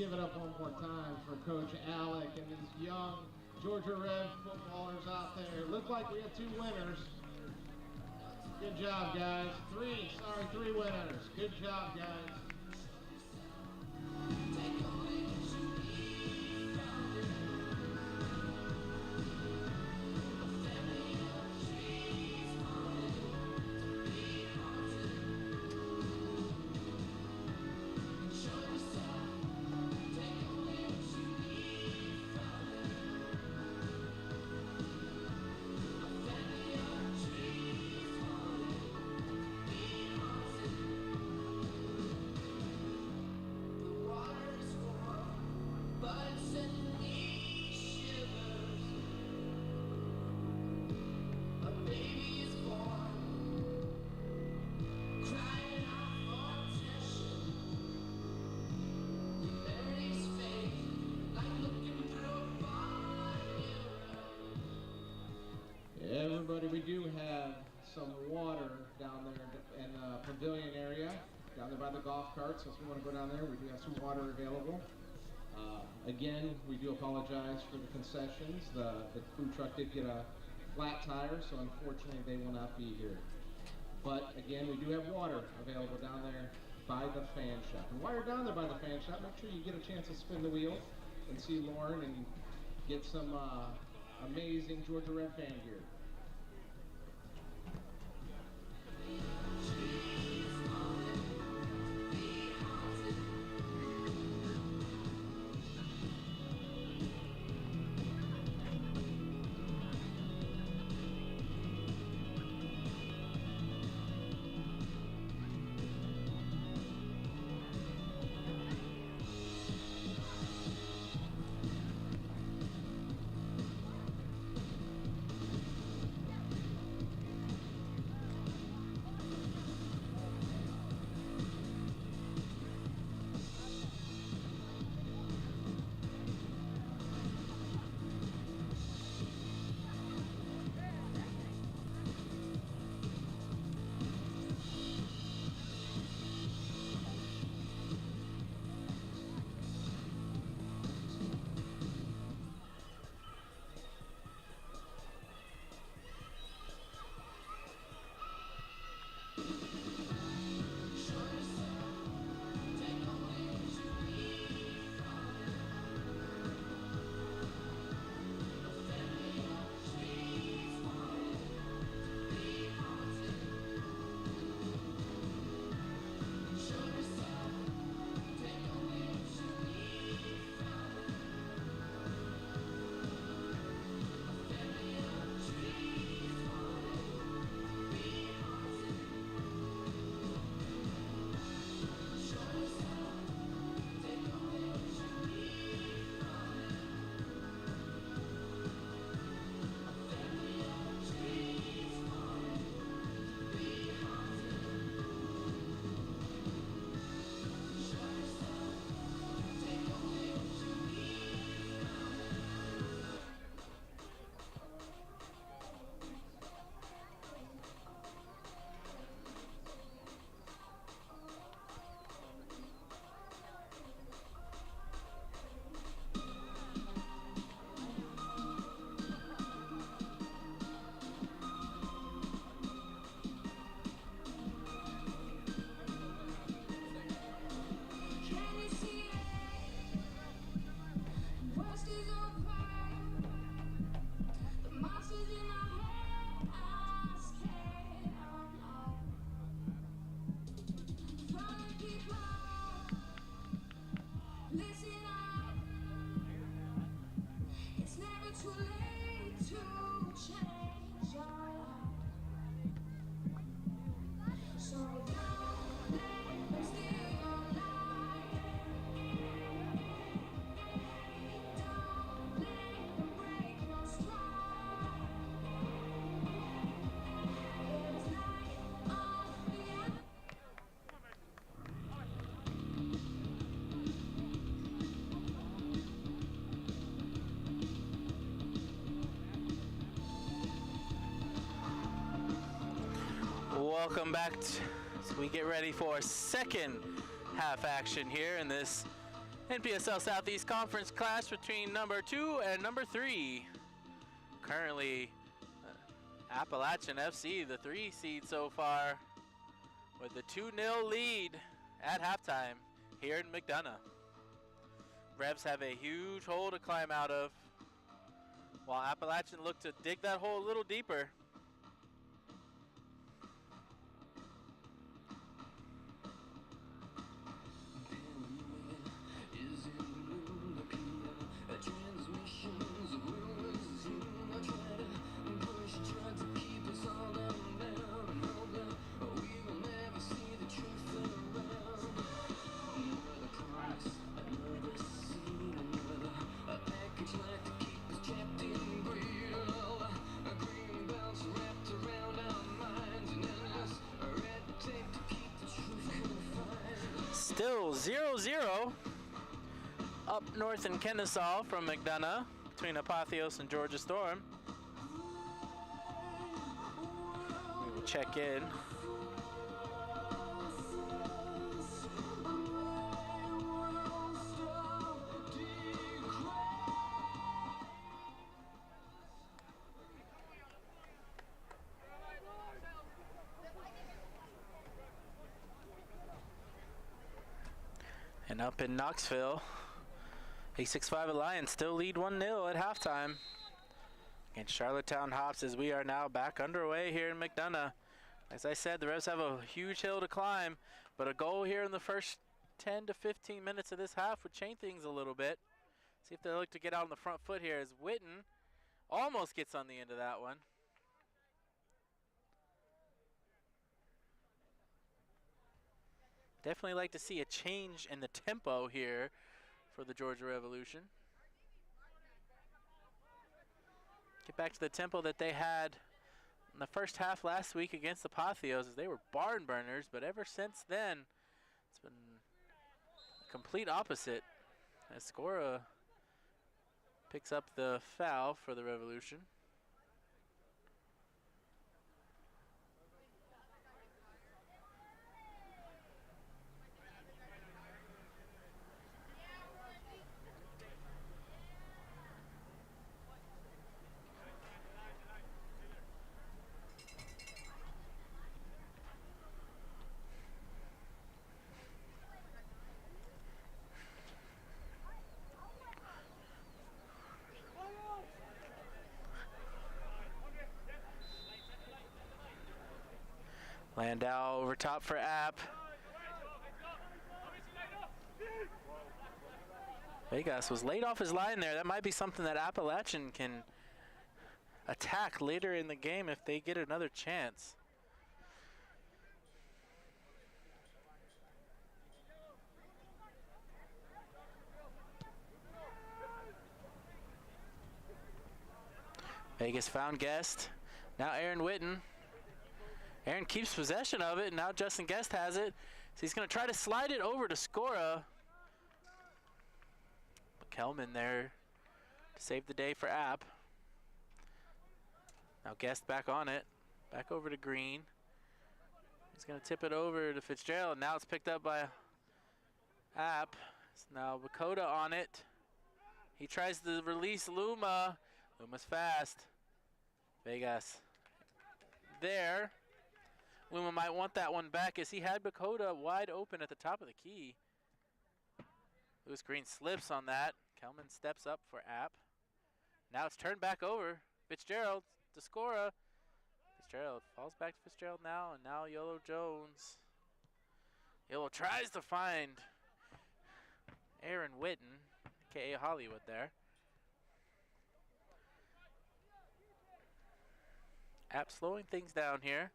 give it up one more time for Coach Alec and his young Georgia Rev footballers out there. Looked like we had 2 winners. Good job, guys. 3 winners. Good job, guys. Everybody, we do have some water down there in the pavilion area, down there by the golf carts. So if you want to go down there, we do have some water available. Again, we do apologize for the concessions. The food truck did get a flat tire, so unfortunately they will not be here. But again, we do have water available down there by the fan shop. And while you're down there by the fan shop, make sure you get a chance to spin the wheel and see Lauren and get some amazing Georgia Red fan gear. Welcome back as we get ready for second half action here in this NPSL Southeast Conference clash between number 2 and number 3. Currently, Appalachian FC, the 3 seed so far, with a 2-0 lead at halftime here in McDonough. Revs have a huge hole to climb out of, while Appalachian look to dig that hole a little deeper. Still 0-0 up north in Kennesaw from McDonough between Apotheos and Georgia Storm. We will check in. And up in Knoxville, A65 Alliance still lead 1-0 at halftime against Charlottetown Hops, as we are now back underway here in McDonough. As I said, the Revs have a huge hill to climb, but a goal here in the first 10 to 15 minutes of this half would change things a little bit. See if they look to get out on the front foot here, as Witten almost gets on the end of that one. Definitely like to see a change in the tempo here for the Georgia Revolution. Get back to the tempo that they had in the first half last week against Apotheos, as they were barn burners, but ever since then, it's been a complete opposite. As Scora picks up the foul for the Revolution. Landau over top for App. Vegas was laid off his line there. That might be something that Appalachian can attack later in the game if they get another chance. Vegas found Guest. Now Aaron Witten. Aaron keeps possession of it, and now Justin Guest has it. So he's going to try to slide it over to Scora. Kelman there to save the day for App. Now Guest back on it. Back over to Green. He's going to tip it over to Fitzgerald. Now it's picked up by App. It's now Bakota on it. He tries to release Luma. Luma's fast. Vegas there. Luma might want that one back, as he had Bakota wide open at the top of the key. Lewis Green slips on that. Kelman steps up for App. Now it's turned back over. Fitzgerald to Scora. Fitzgerald falls back to Fitzgerald now, and now Yolo Jones. Yolo tries to find Aaron Witten, a.k.a. Hollywood there. App slowing things down here.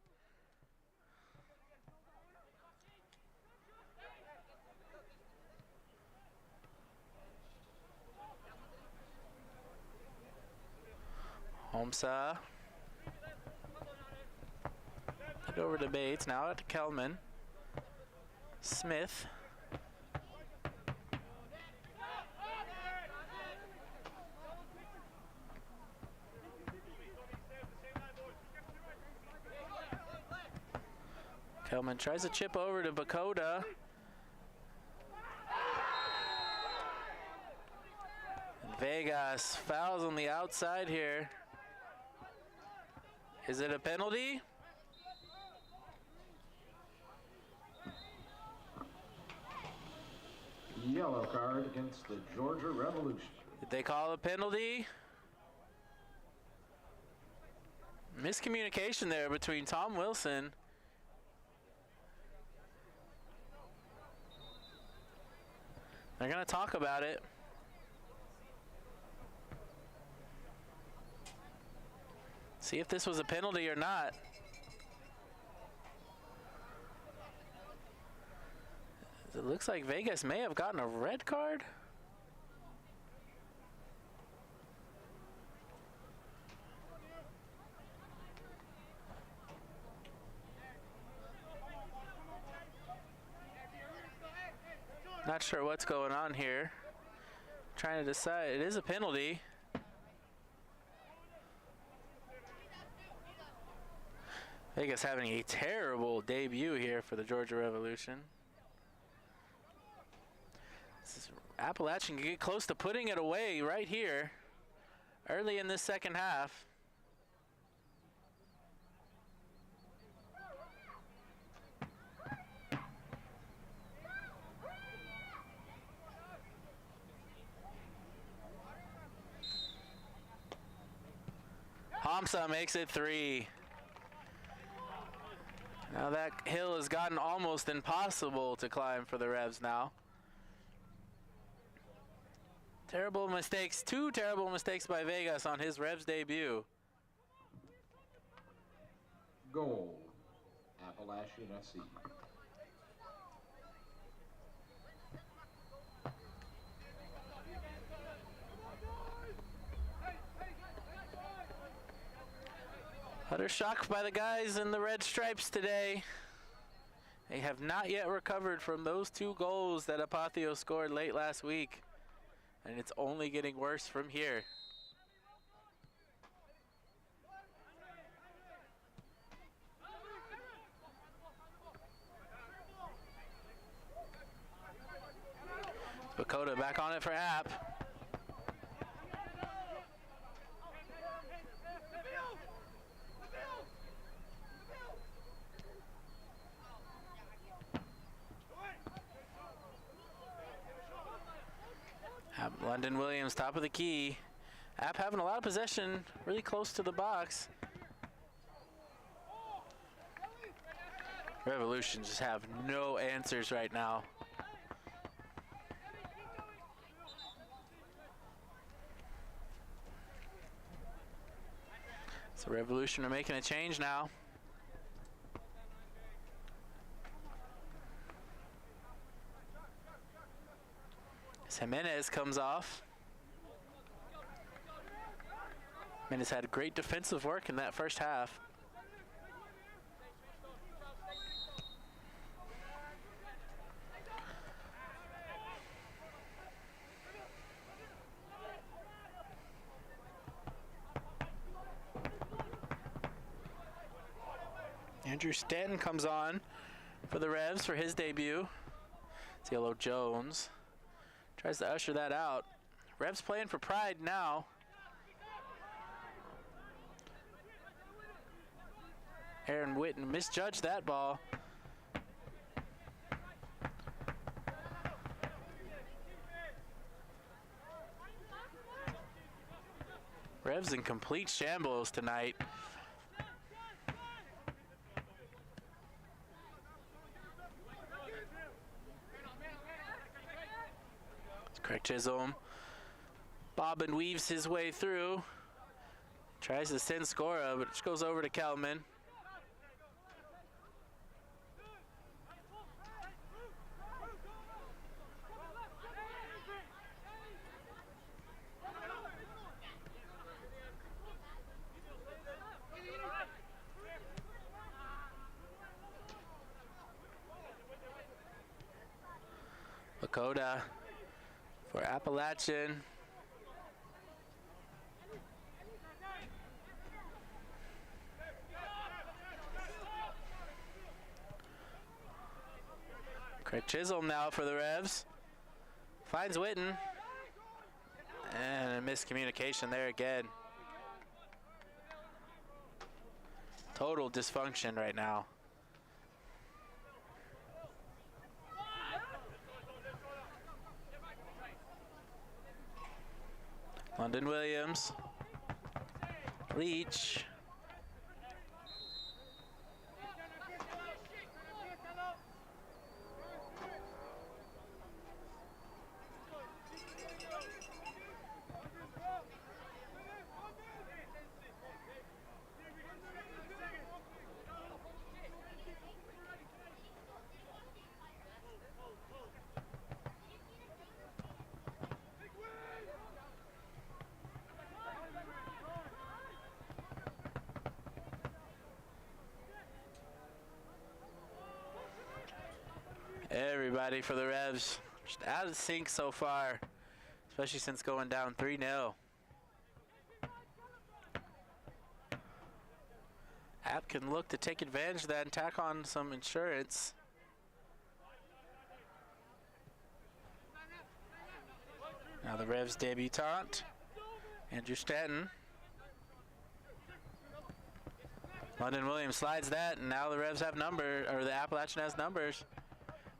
Homsa. Get over to Bates. Now out to Kelman. Smith. Kelman tries to chip over to Bakota. Vegas fouls on the outside here. Is it a penalty? Yellow card against the Georgia Revolution. Did they call a penalty? Miscommunication there between Tom Wilson. They're going to talk about it. See if this was a penalty or not. It looks like Vegas may have gotten a red card. Not sure what's going on here. Trying to decide. It is a penalty. Vegas having a terrible debut here for the Georgia Revolution. Appalachian can get close to putting it away right here early in this second half. Hamza makes it 3. Now that hill has gotten almost impossible to climb for the Revs now. Terrible mistakes, 2 terrible mistakes by Vegas on his Revs debut. Goal, Appalachian FC. Utter shock by the guys in the red stripes today. They have not yet recovered from those 2 goals that Apatio scored late last week. And it's only getting worse from here. Bakota back on it for App. London Williams, top of the key. App having a lot of possession, really close to the box. Revolution just have no answers right now. So Revolution are making a change now. Jimenez comes off. Jimenez had great defensive work in that first half. Andrew Stanton comes on for the Revs for his debut. Cielo Jones tries to usher that out. Revs playing for pride now. Aaron Witten misjudged that ball. Revs in complete shambles tonight. Craig Chisholm. Bob and weaves his way through. Tries to send Scora, but it goes over to Kelman. Lakota for Appalachian. Craig Chisholm now for the Revs. Finds Witten. And a miscommunication there again. Total dysfunction right now. London Williams. Leach. Everybody for the Revs just out of sync so far, especially since going down 3-0. App can look to take advantage of that and tack on some insurance. Now the Revs debutant, Andrew Stanton. London Williams slides that, and now the Revs have the Appalachian has numbers.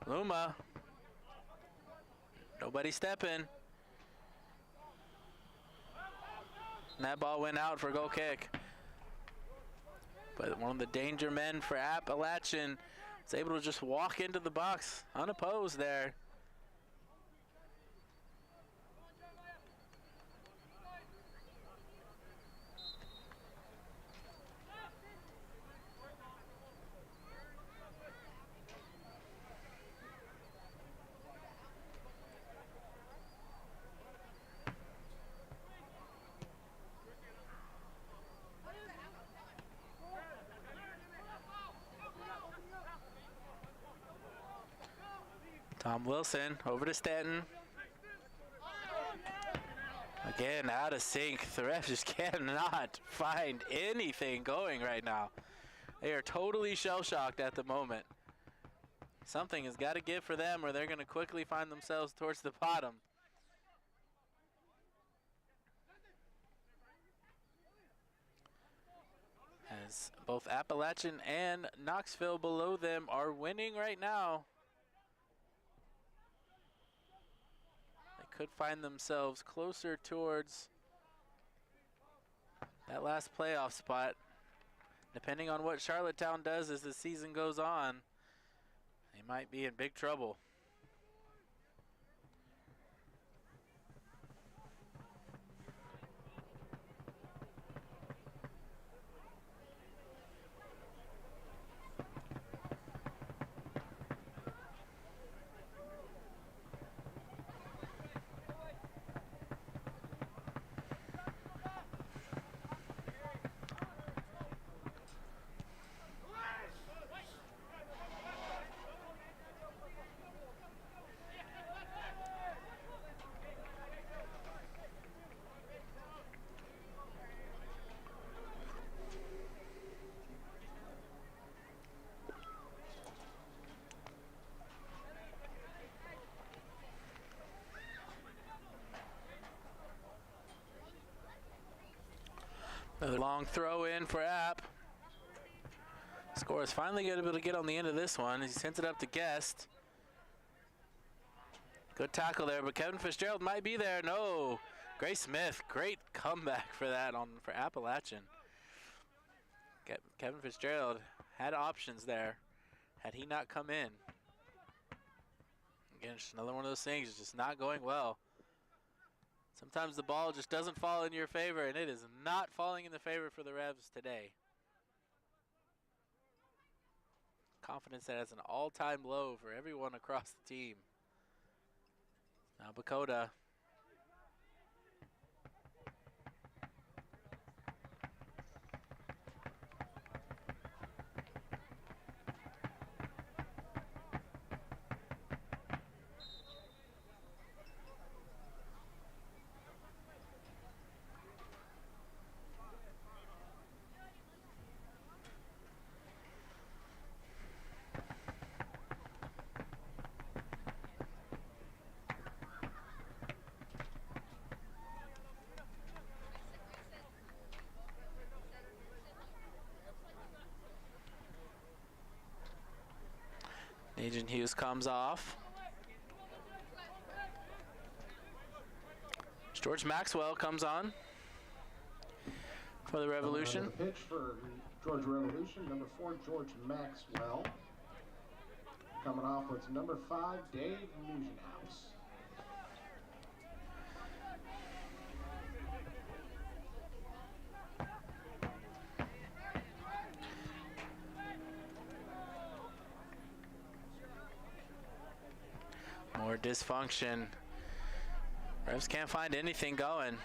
Luma. Nobody stepping. And that ball went out for a goal kick. But one of the danger men for Appalachian was able to just walk into the box unopposed there. Tom Wilson over to Stanton. Again, out of sync. The refs just cannot find anything going right now. They are totally shell-shocked at the moment. Something has got to give for them or they're going to quickly find themselves towards the bottom. As both Appalachian and Knoxville below them are winning right now. Could find themselves closer towards that last playoff spot. Depending on what Charlottetown does as the season goes on, they might be in big trouble. Another long throw in for App. Score is finally able to get on the end of this one. He sends it up to Guest. Good tackle there, but Kevin Fitzgerald might be there. No. Gray Smith, great comeback for that for Appalachian. Kevin Fitzgerald had options there had he not come in. Again, just another one of those things, it's just not going well. Sometimes the ball just doesn't fall in your favor, and it is not falling in the favor for the Revs today. Confidence at an all-time low for everyone across the team. Now Bakota. Agent Hughes comes off. George Maxwell comes on for the Revolution. The pitch for Georgia Revolution, number 4, George Maxwell. Coming off with number 5, Dave Nugenthouse. More dysfunction. Revs can't find anything going.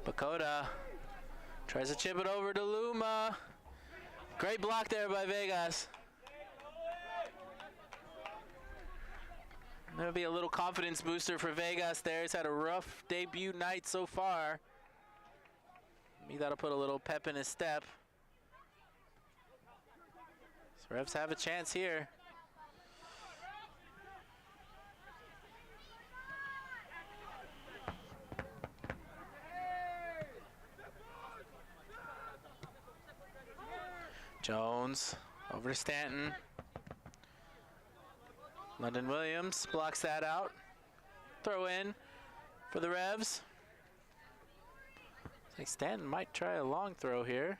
Bakota tries to chip it over to Luma. Great block there by Vegas. That'll be a little confidence booster for Vegas there. He's had a rough debut night so far. Maybe that'll put a little pep in his step. So Revs have a chance here. Jones over to Stanton. London Williams blocks that out. Throw in for the Revs. I think Stanton might try a long throw here,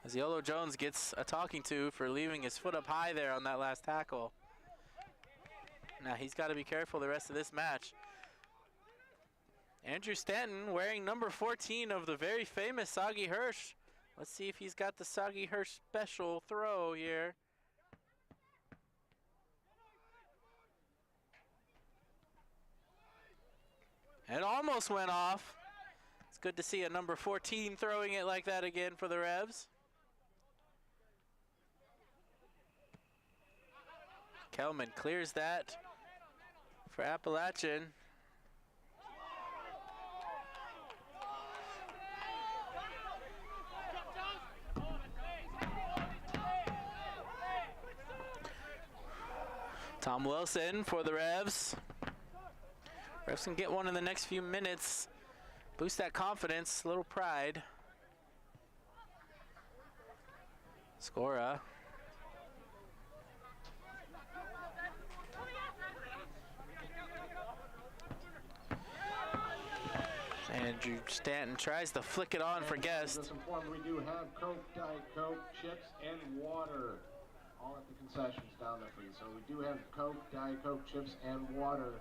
as Yolo Jones gets a talking to for leaving his foot up high there on that last tackle. Now he's got to be careful the rest of this match. Andrew Stanton wearing number 14 of the very famous Soggy Hirsch. Let's see if he's got the Soggy Hirsch special throw here. It almost went off. It's good to see a number 14 throwing it like that again for the Revs. Kelman clears that for Appalachian. Tom Wilson for the Revs. Revs can get one in the next few minutes. Boost that confidence, a little pride. Scora. Andrew Stanton tries to flick it on for Guest. Just informed we do have Coke, Diet Coke, chips, and water all at the concessions down there for you. So we do have Coke, Diet Coke, chips, and water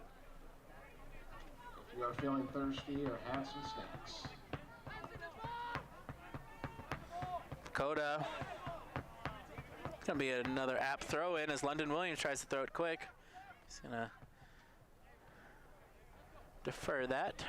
if you are feeling thirsty or have some snacks. Dakota. It's going to be another apt throw in as London Williams tries to throw it quick. He's going to defer that.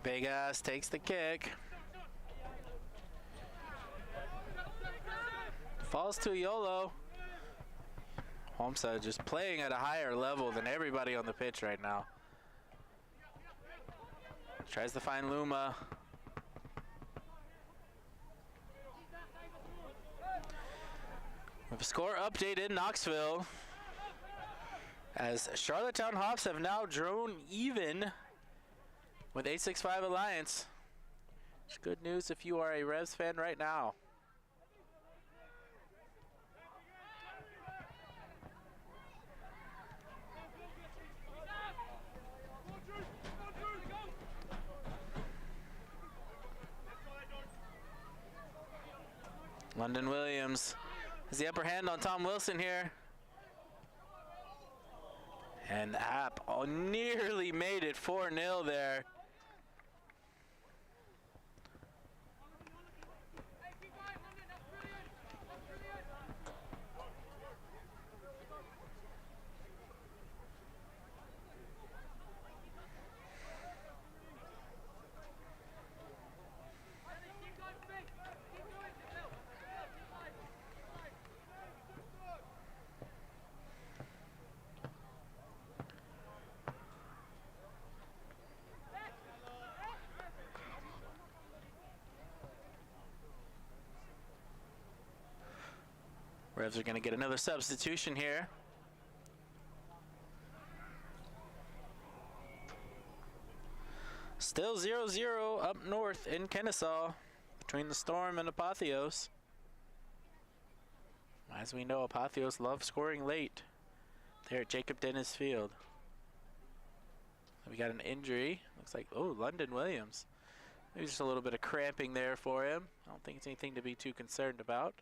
Vegas takes the kick. Falls to Yolo. Homestead just playing at a higher level than everybody on the pitch right now. Tries to find Luma. We have a score update in Knoxville, as Charlottetown Hops have now drawn even with 865 Alliance. It's good news if you are a Revs fan right now. London Williams has the upper hand on Tom Wilson here. And App nearly made it 4-0 there. Revs are going to get another substitution here. Still 0-0 up north in Kennesaw between the Storm and Apotheos. As we know, Apotheos love scoring late there at Jacob Dennis Field. We got an injury. Looks like, oh, London Williams. Maybe just a little bit of cramping there for him. I don't think it's anything to be too concerned about.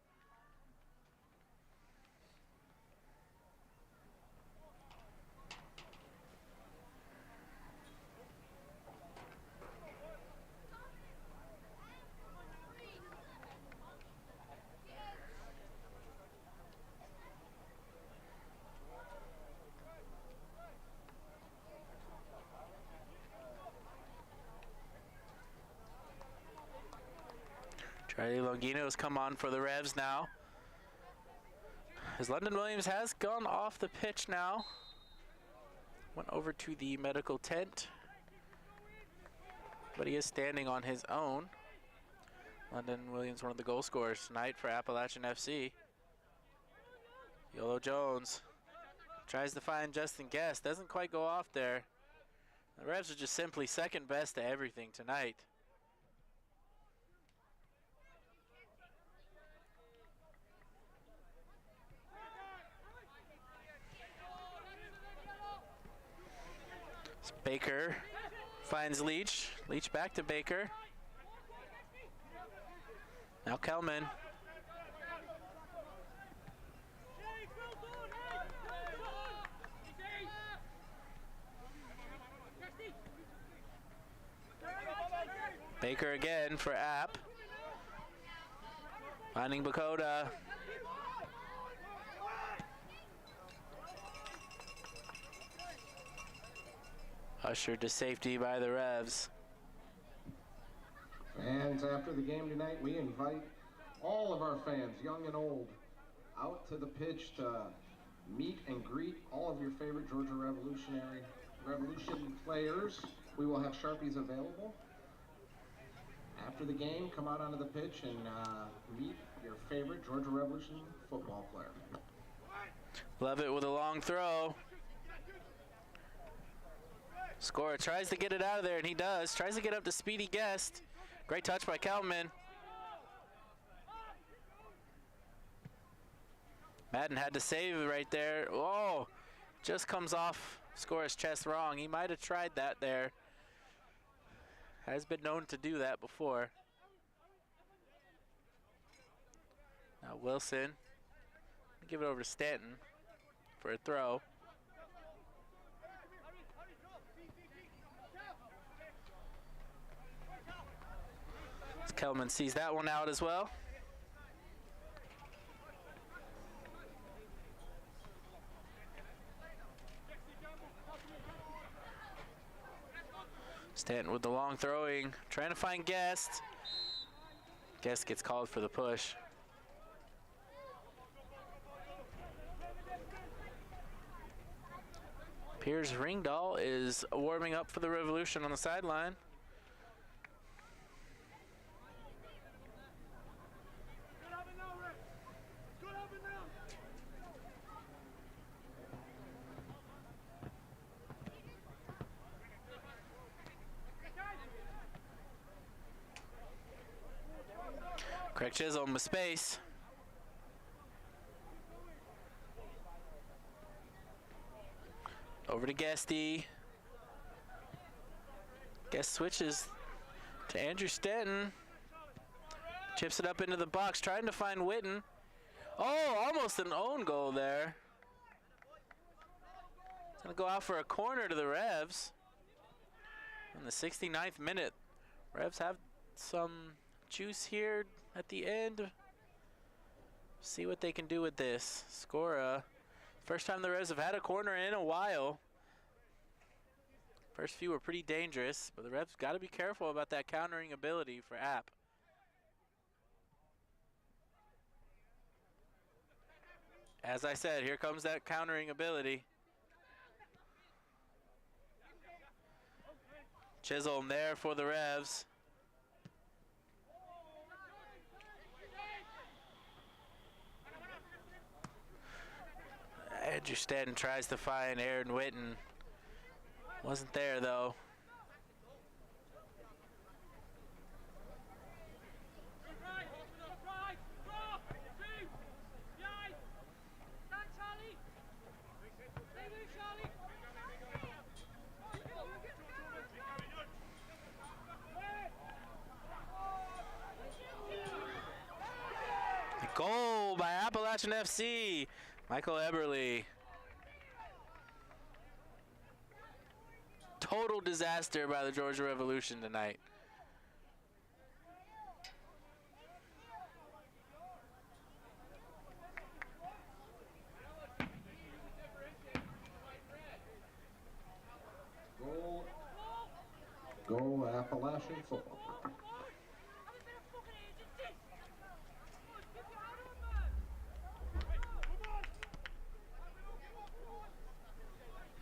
Charlie Longino has come on for the Revs now. As London Williams has gone off the pitch now. Went over to the medical tent. But he is standing on his own. London Williams, one of the goal scorers tonight for Appalachian FC. Yolo Jones tries to find Justin Guest. Doesn't quite go off there. The Revs are just simply second best to everything tonight. Baker finds Leach. Leach back to Baker. Now Kelman. Baker again for App. Finding Bakota. Ushered to safety by the Revs. Fans, after the game tonight, we invite all of our fans, young and old, out to the pitch to meet and greet all of your favorite Georgia Revolution players. We will have Sharpies available. After the game, come out onto the pitch and meet your favorite Georgia Revolution football player. Love it with a long throw. Scorer tries to get it out of there, and he does. Tries to get up to Speedy Guest. Great touch by Kelman. Madden had to save it right there. Oh, just comes off scorer's chest wrong. He might have tried that there. Has been known to do that before. Now Wilson. Give it over to Stanton for a throw. Kelman sees that one out as well. Stanton with the long throwing, trying to find Guest. Guest gets called for the push. Piers Ringdahl is warming up for the Revolution on the sideline. Craig Chisholm with space. Over to Guesty. Guest switches to Andrew Stanton. Chips it up into the box, trying to find Witten. Oh, almost an own goal there. It's going to go out for a corner to the Revs. In the 69th minute, Revs have some juice here at the end. See what they can do with this. Score first time the Revs have had a corner in a while. First few were pretty dangerous, but the Revs got to be careful about that countering ability for App. As I said, here comes that countering ability. Chisholm there for the Revs. Andrew Stanton tries to find Aaron Witten. Wasn't there, though. Goal by Appalachian FC. Michael Eberly. Total disaster by the Georgia Revolution tonight. Goal Appalachian football.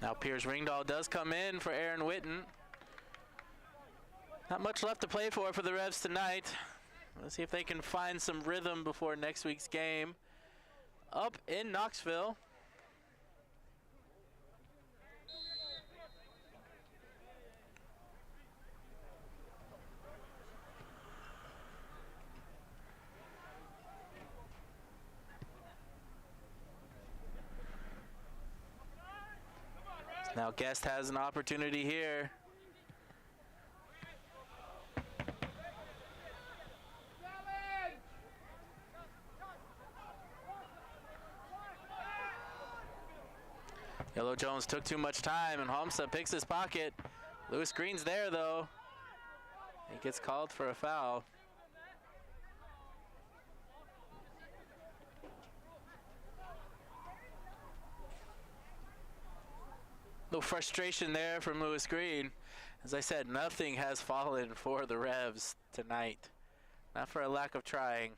Now Piers Ringdahl does come in for Aaron Witten. Not much left to play for the Revs tonight. Let's see if they can find some rhythm before next week's game up in Knoxville. Now Guest has an opportunity here. Yellow Jones took too much time, and Homsa picks his pocket. Lewis Green's there, though. He gets called for a foul. Little frustration there from Lewis Green. As I said, nothing has fallen for the Revs tonight. Not for a lack of trying.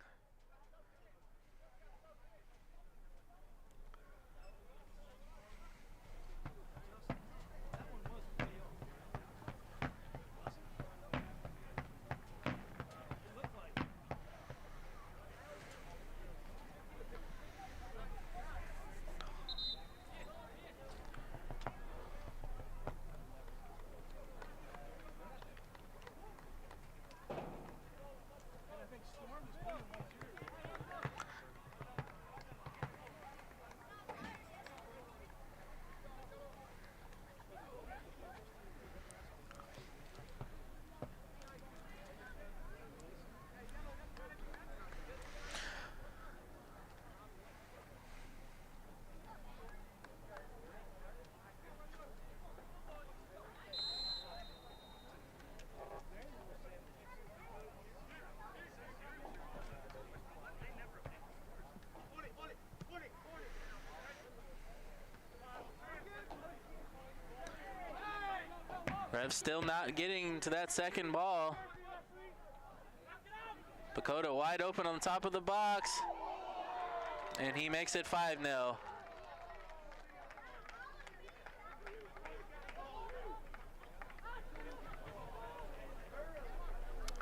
Revs still not getting to that second ball. Bakota wide open on the top of the box, and he makes it 5-0.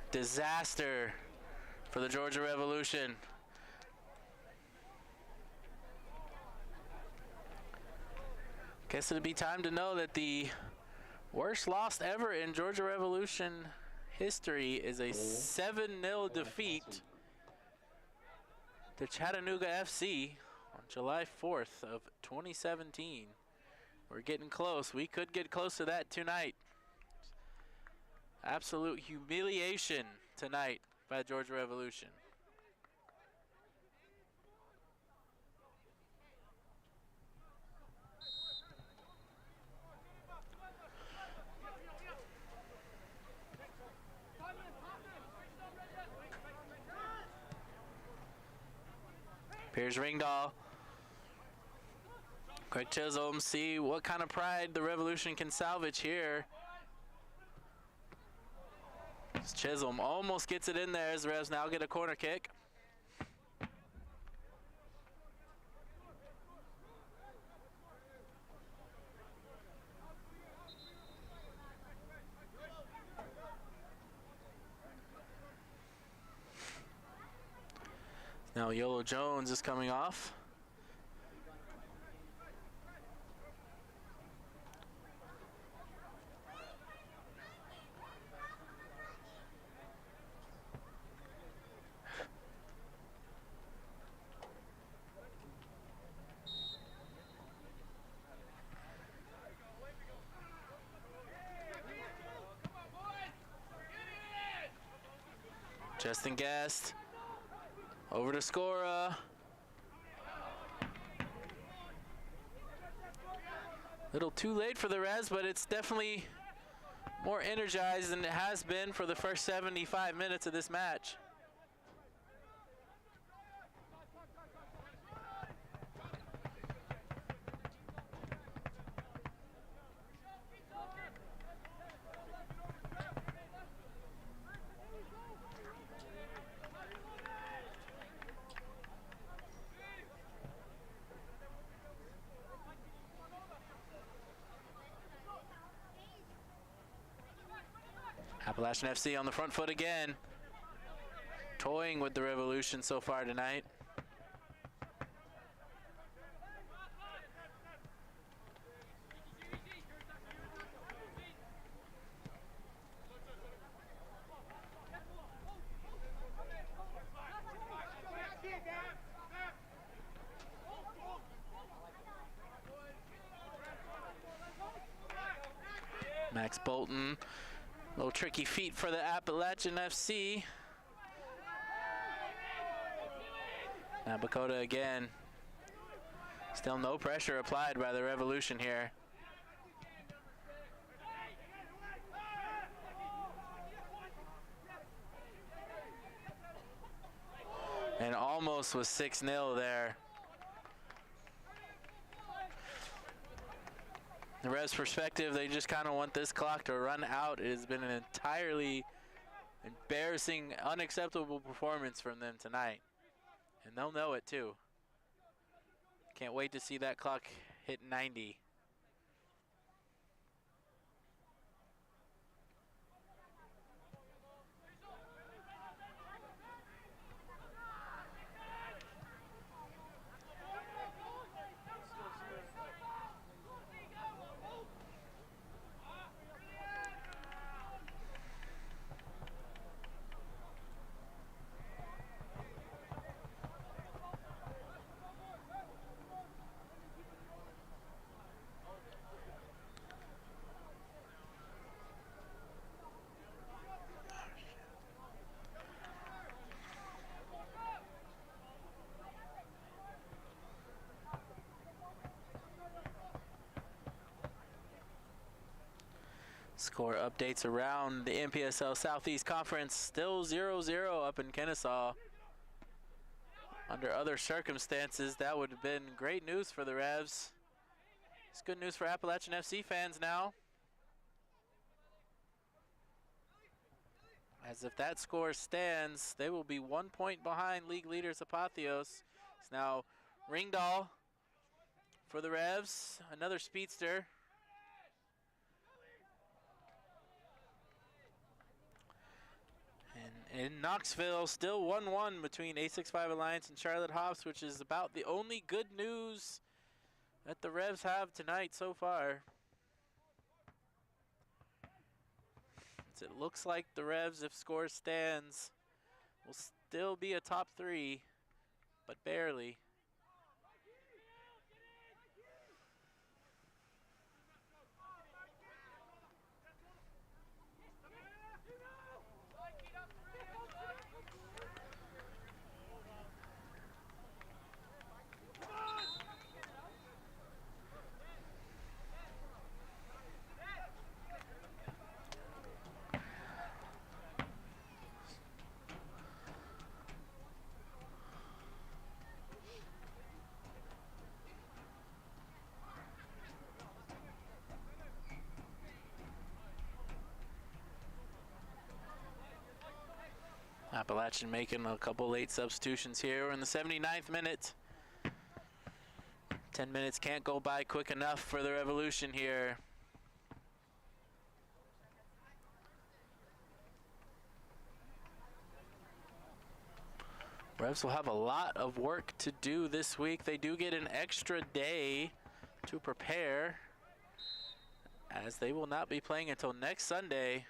Disaster for the Georgia Revolution. Guess it'd be time to know that the worst loss ever in Georgia Revolution history is a 7-0 defeat to Chattanooga FC on July 4th of 2017. We're getting close. We could get close to that tonight. Absolute humiliation tonight by the Georgia Revolution. Piers Ringdahl, Greg Chisholm, see what kind of pride the Revolution can salvage here. Chisholm almost gets it in there as the Revs now get a corner kick. Now Yolo Jones is coming off. Justin Guest over to Scora. Little too late for the Revs, but it's definitely more energized than it has been for the first 75 minutes of this match. Appalachian FC on the front foot again, toying with the Revolution so far tonight. Max Bolton. Little tricky feet for the Appalachian FC. Now Bakota again. Still no pressure applied by the Revolution here. And almost was 6-0 there. The Revs' perspective, they just kind of want this clock to run out. It has been an entirely embarrassing, unacceptable performance from them tonight. And they'll know it too. Can't wait to see that clock hit 90. Score updates around the NPSL Southeast Conference. Still 0-0 up in Kennesaw. Under other circumstances, that would have been great news for the Revs. It's good news for Appalachian FC fans now, as if that score stands, they will be 1 point behind league leaders Apotheos. It's now Ringdahl for the Revs, another speedster. In Knoxville, still 1-1 between A65 Alliance and Charlotte Hops, which is about the only good news that the Revs have tonight so far. It looks like the Revs, if score stands, will still be a top 3, but barely. Appalachian making a couple late substitutions here. We're in the 79th minute. 10 minutes can't go by quick enough for the Revolution here. Revs will have a lot of work to do this week. They do get an extra day to prepare, as they will not be playing until next Sunday.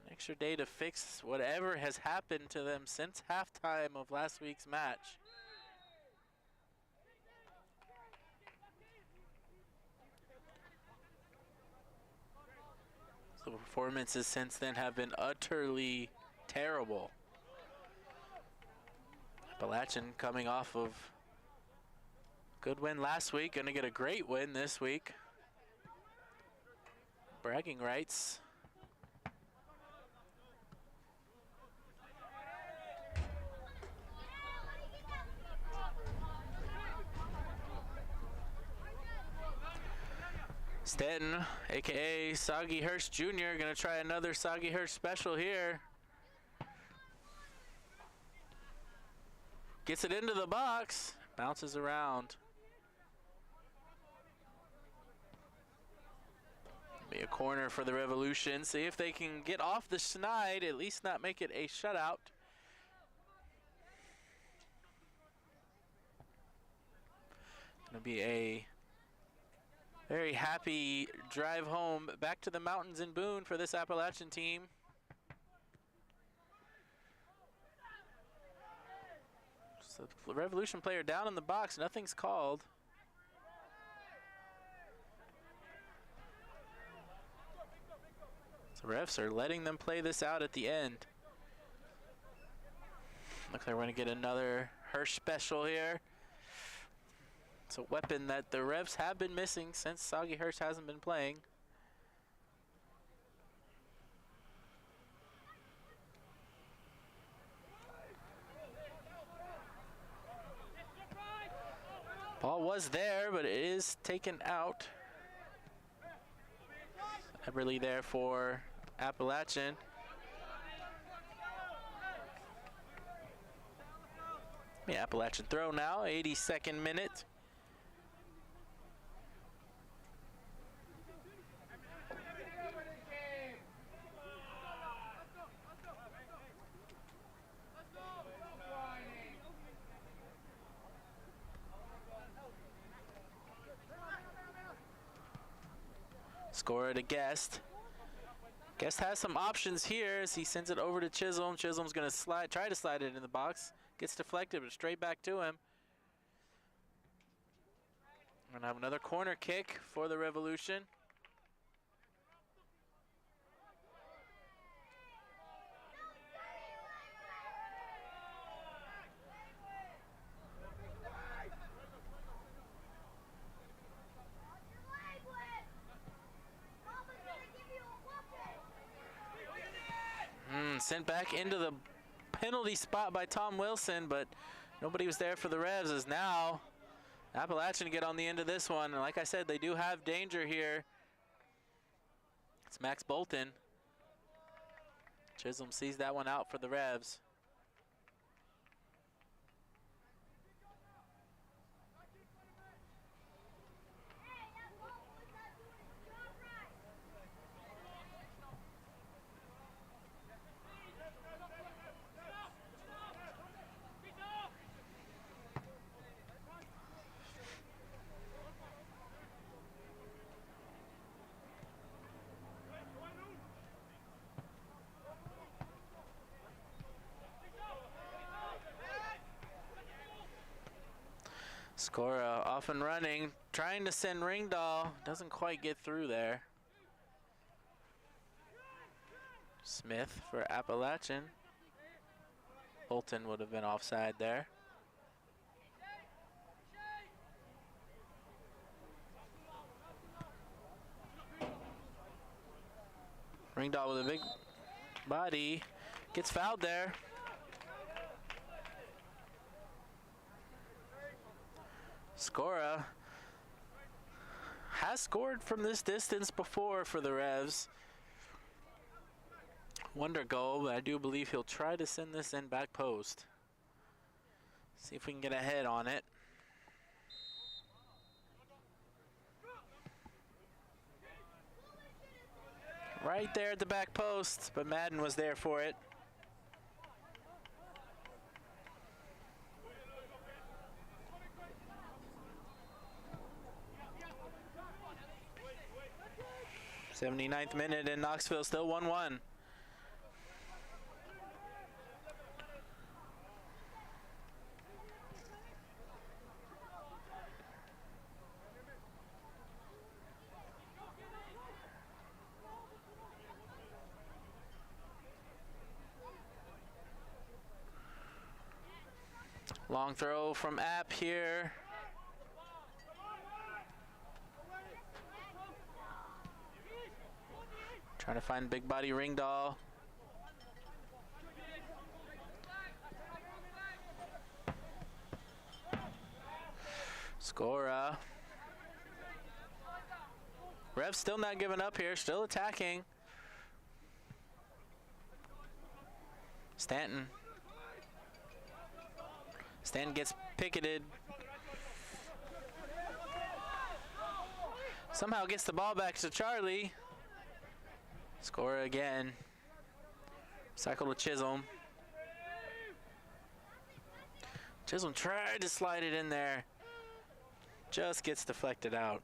An extra day to fix whatever has happened to them since halftime of last week's match. So performances since then have been utterly terrible. Appalachian coming off of good win last week, gonna get a great win this week. Bragging rights. Stanton, aka Soggy Hurst Jr., gonna try another Soggy Hurst special here. Gets it into the box, bounces around. Be a corner for the Revolution. See if they can get off the snide, at least not make it a shutout. Gonna be a very happy drive home back to the mountains in Boone for this Appalachian team. So the Revolution player down in the box, nothing's called. So refs are letting them play this out at the end. Looks like we're gonna get another Hirsch special here. It's a weapon that the refs have been missing since Soggy Hurst hasn't been playing. Ball was there, but it is taken out. Eberly there for Appalachian. The Appalachian throw now, 82nd minute. Score to Guest. Guest has some options here as he sends it over to Chisholm. Chisholm's going to try to slide it in the box. Gets deflected, but straight back to him. We're going to have another corner kick for the Revolution. Sent back into the penalty spot by Tom Wilson, but nobody was there for the Revs, as now Appalachian get on the end of this one. And like I said, they do have danger here. It's Max Bolton. Chisholm sees that one out for the Revs. Scora off and running, trying to send Ringdahl, doesn't quite get through there. Smith for Appalachian. Bolton would have been offside there. Ringdahl with a big body, gets fouled there. Scora has scored from this distance before for the Revs. Wonder goal, but I do believe he'll try to send this in back post. See if we can get ahead on it. Right there at the back post, but Madden was there for it. '79th minute in Knoxville, still 1-1. Long throw from App here. Trying to find big body Ringdahl. Skora. Revs still not giving up here, still attacking. Stanton. Stanton gets picketed. Somehow gets the ball back to Charlie. Score again. Cycle to Chisholm. Chisholm tried to slide it in there. Just gets deflected out.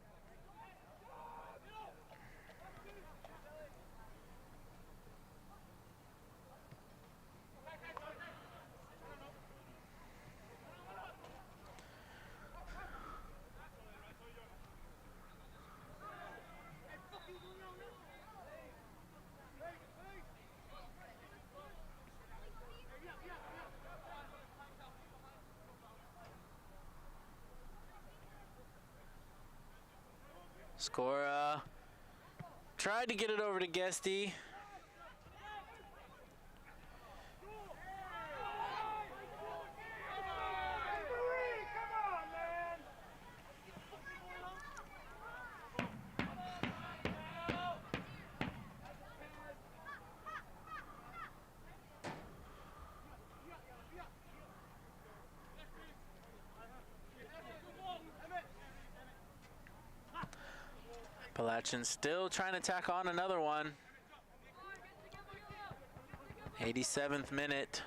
Skora tried to get it over to Guesty. Appalachian still trying to tack on another one. 87th minute.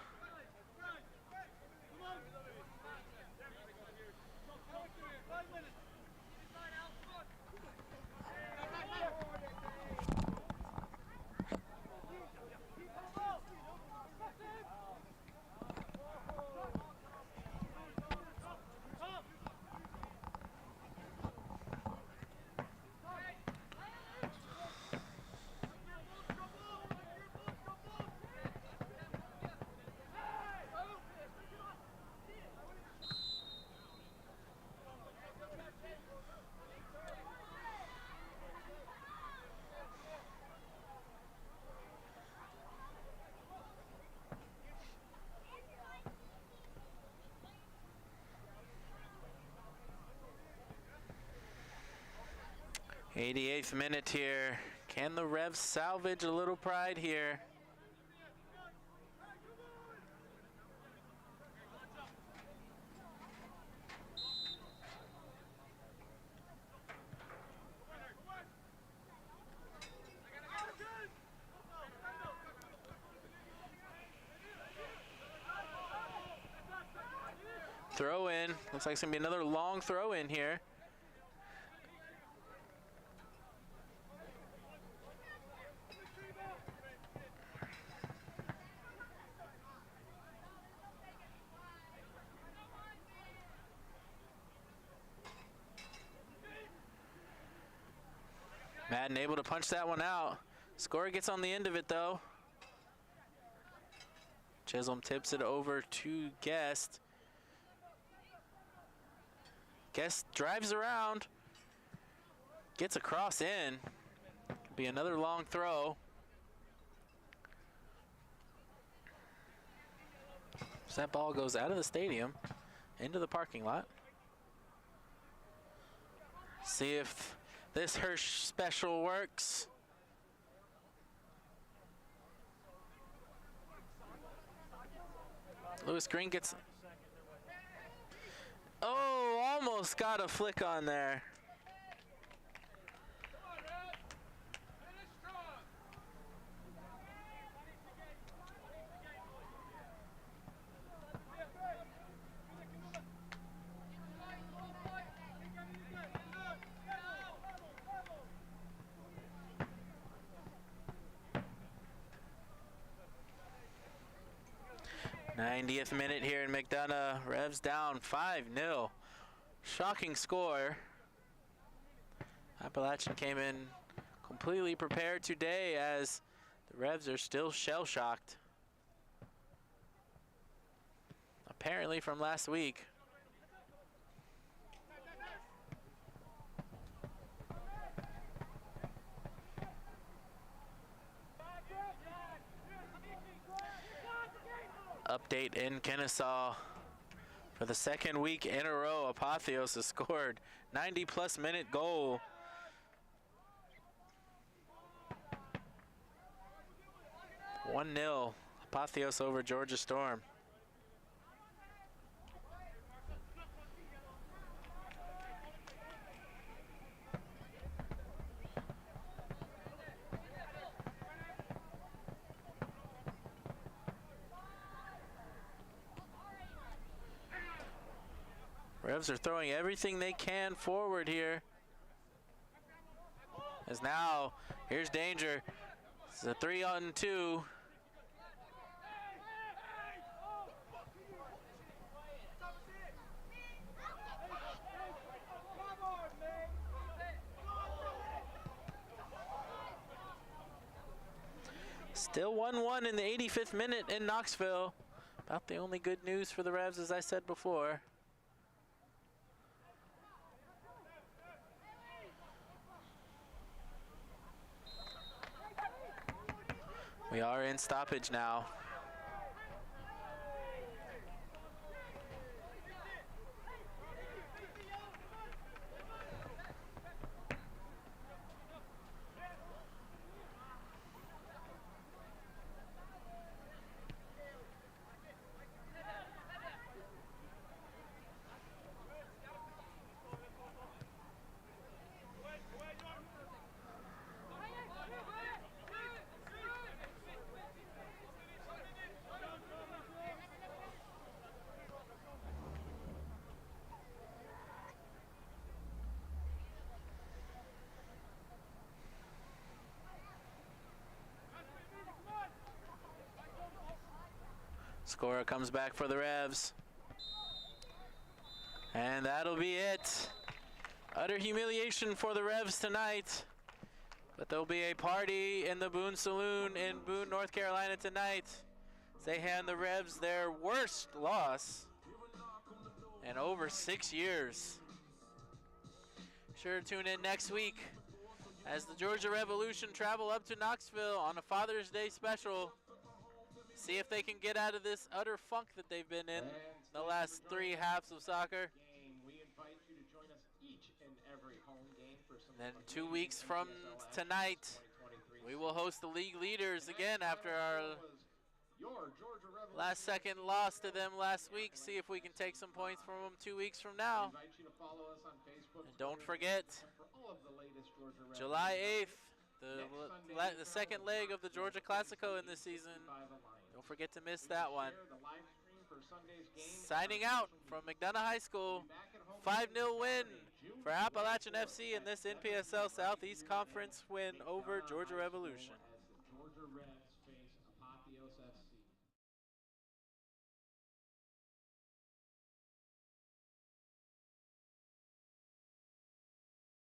'88th minute here. Can the Revs salvage a little pride here? Throw in. Looks like it's going to be another long throw in here. Madden able to punch that one out. Scorer gets on the end of it though. Chisholm tips it over to Guest. Guest drives around. Gets a cross in. Be another long throw. So that ball goes out of the stadium into the parking lot. See if this Hirsch special works. Lewis Green gets... Oh, almost got a flick on there. '90th minute here in McDonough. Revs down 5-0. Shocking score. Appalachian came in completely prepared today as the Revs are still shell-shocked. Apparently from last week. Update in Kennesaw. For the second week in a row, Apotheos has scored 90-plus minute goal. One 1-0, Apotheos over Georgia Storm. Revs are throwing everything they can forward here. As now, here's danger. It's a 3-on-2. Still 1-1 in the 85th minute in Knoxville. About the only good news for the Revs, as I said before. We are in stoppage now. Scorer comes back for the Revs. And that'll be it. Utter humiliation for the Revs tonight. But there'll be a party in the Boone Saloon in Boone, North Carolina tonight. They hand the Revs their worst loss in over 6 years. Sure to tune in next week as the Georgia Revolution travel up to Knoxville on a Father's Day special. See if they can get out of this utter funk that they've been in the last 3 halves of soccer. Then 2 weeks from tonight, we will host the league leaders again after our last second loss to them last week. See if we can take some points from them 2 weeks from now. And don't forget, July 8th, the second leg of the Georgia Classico in this season. Don't forget to miss that one. Signing out from McDonough High School, 5-0 win for Appalachian FC in this NPSL Southeast Conference win over Georgia Revolution.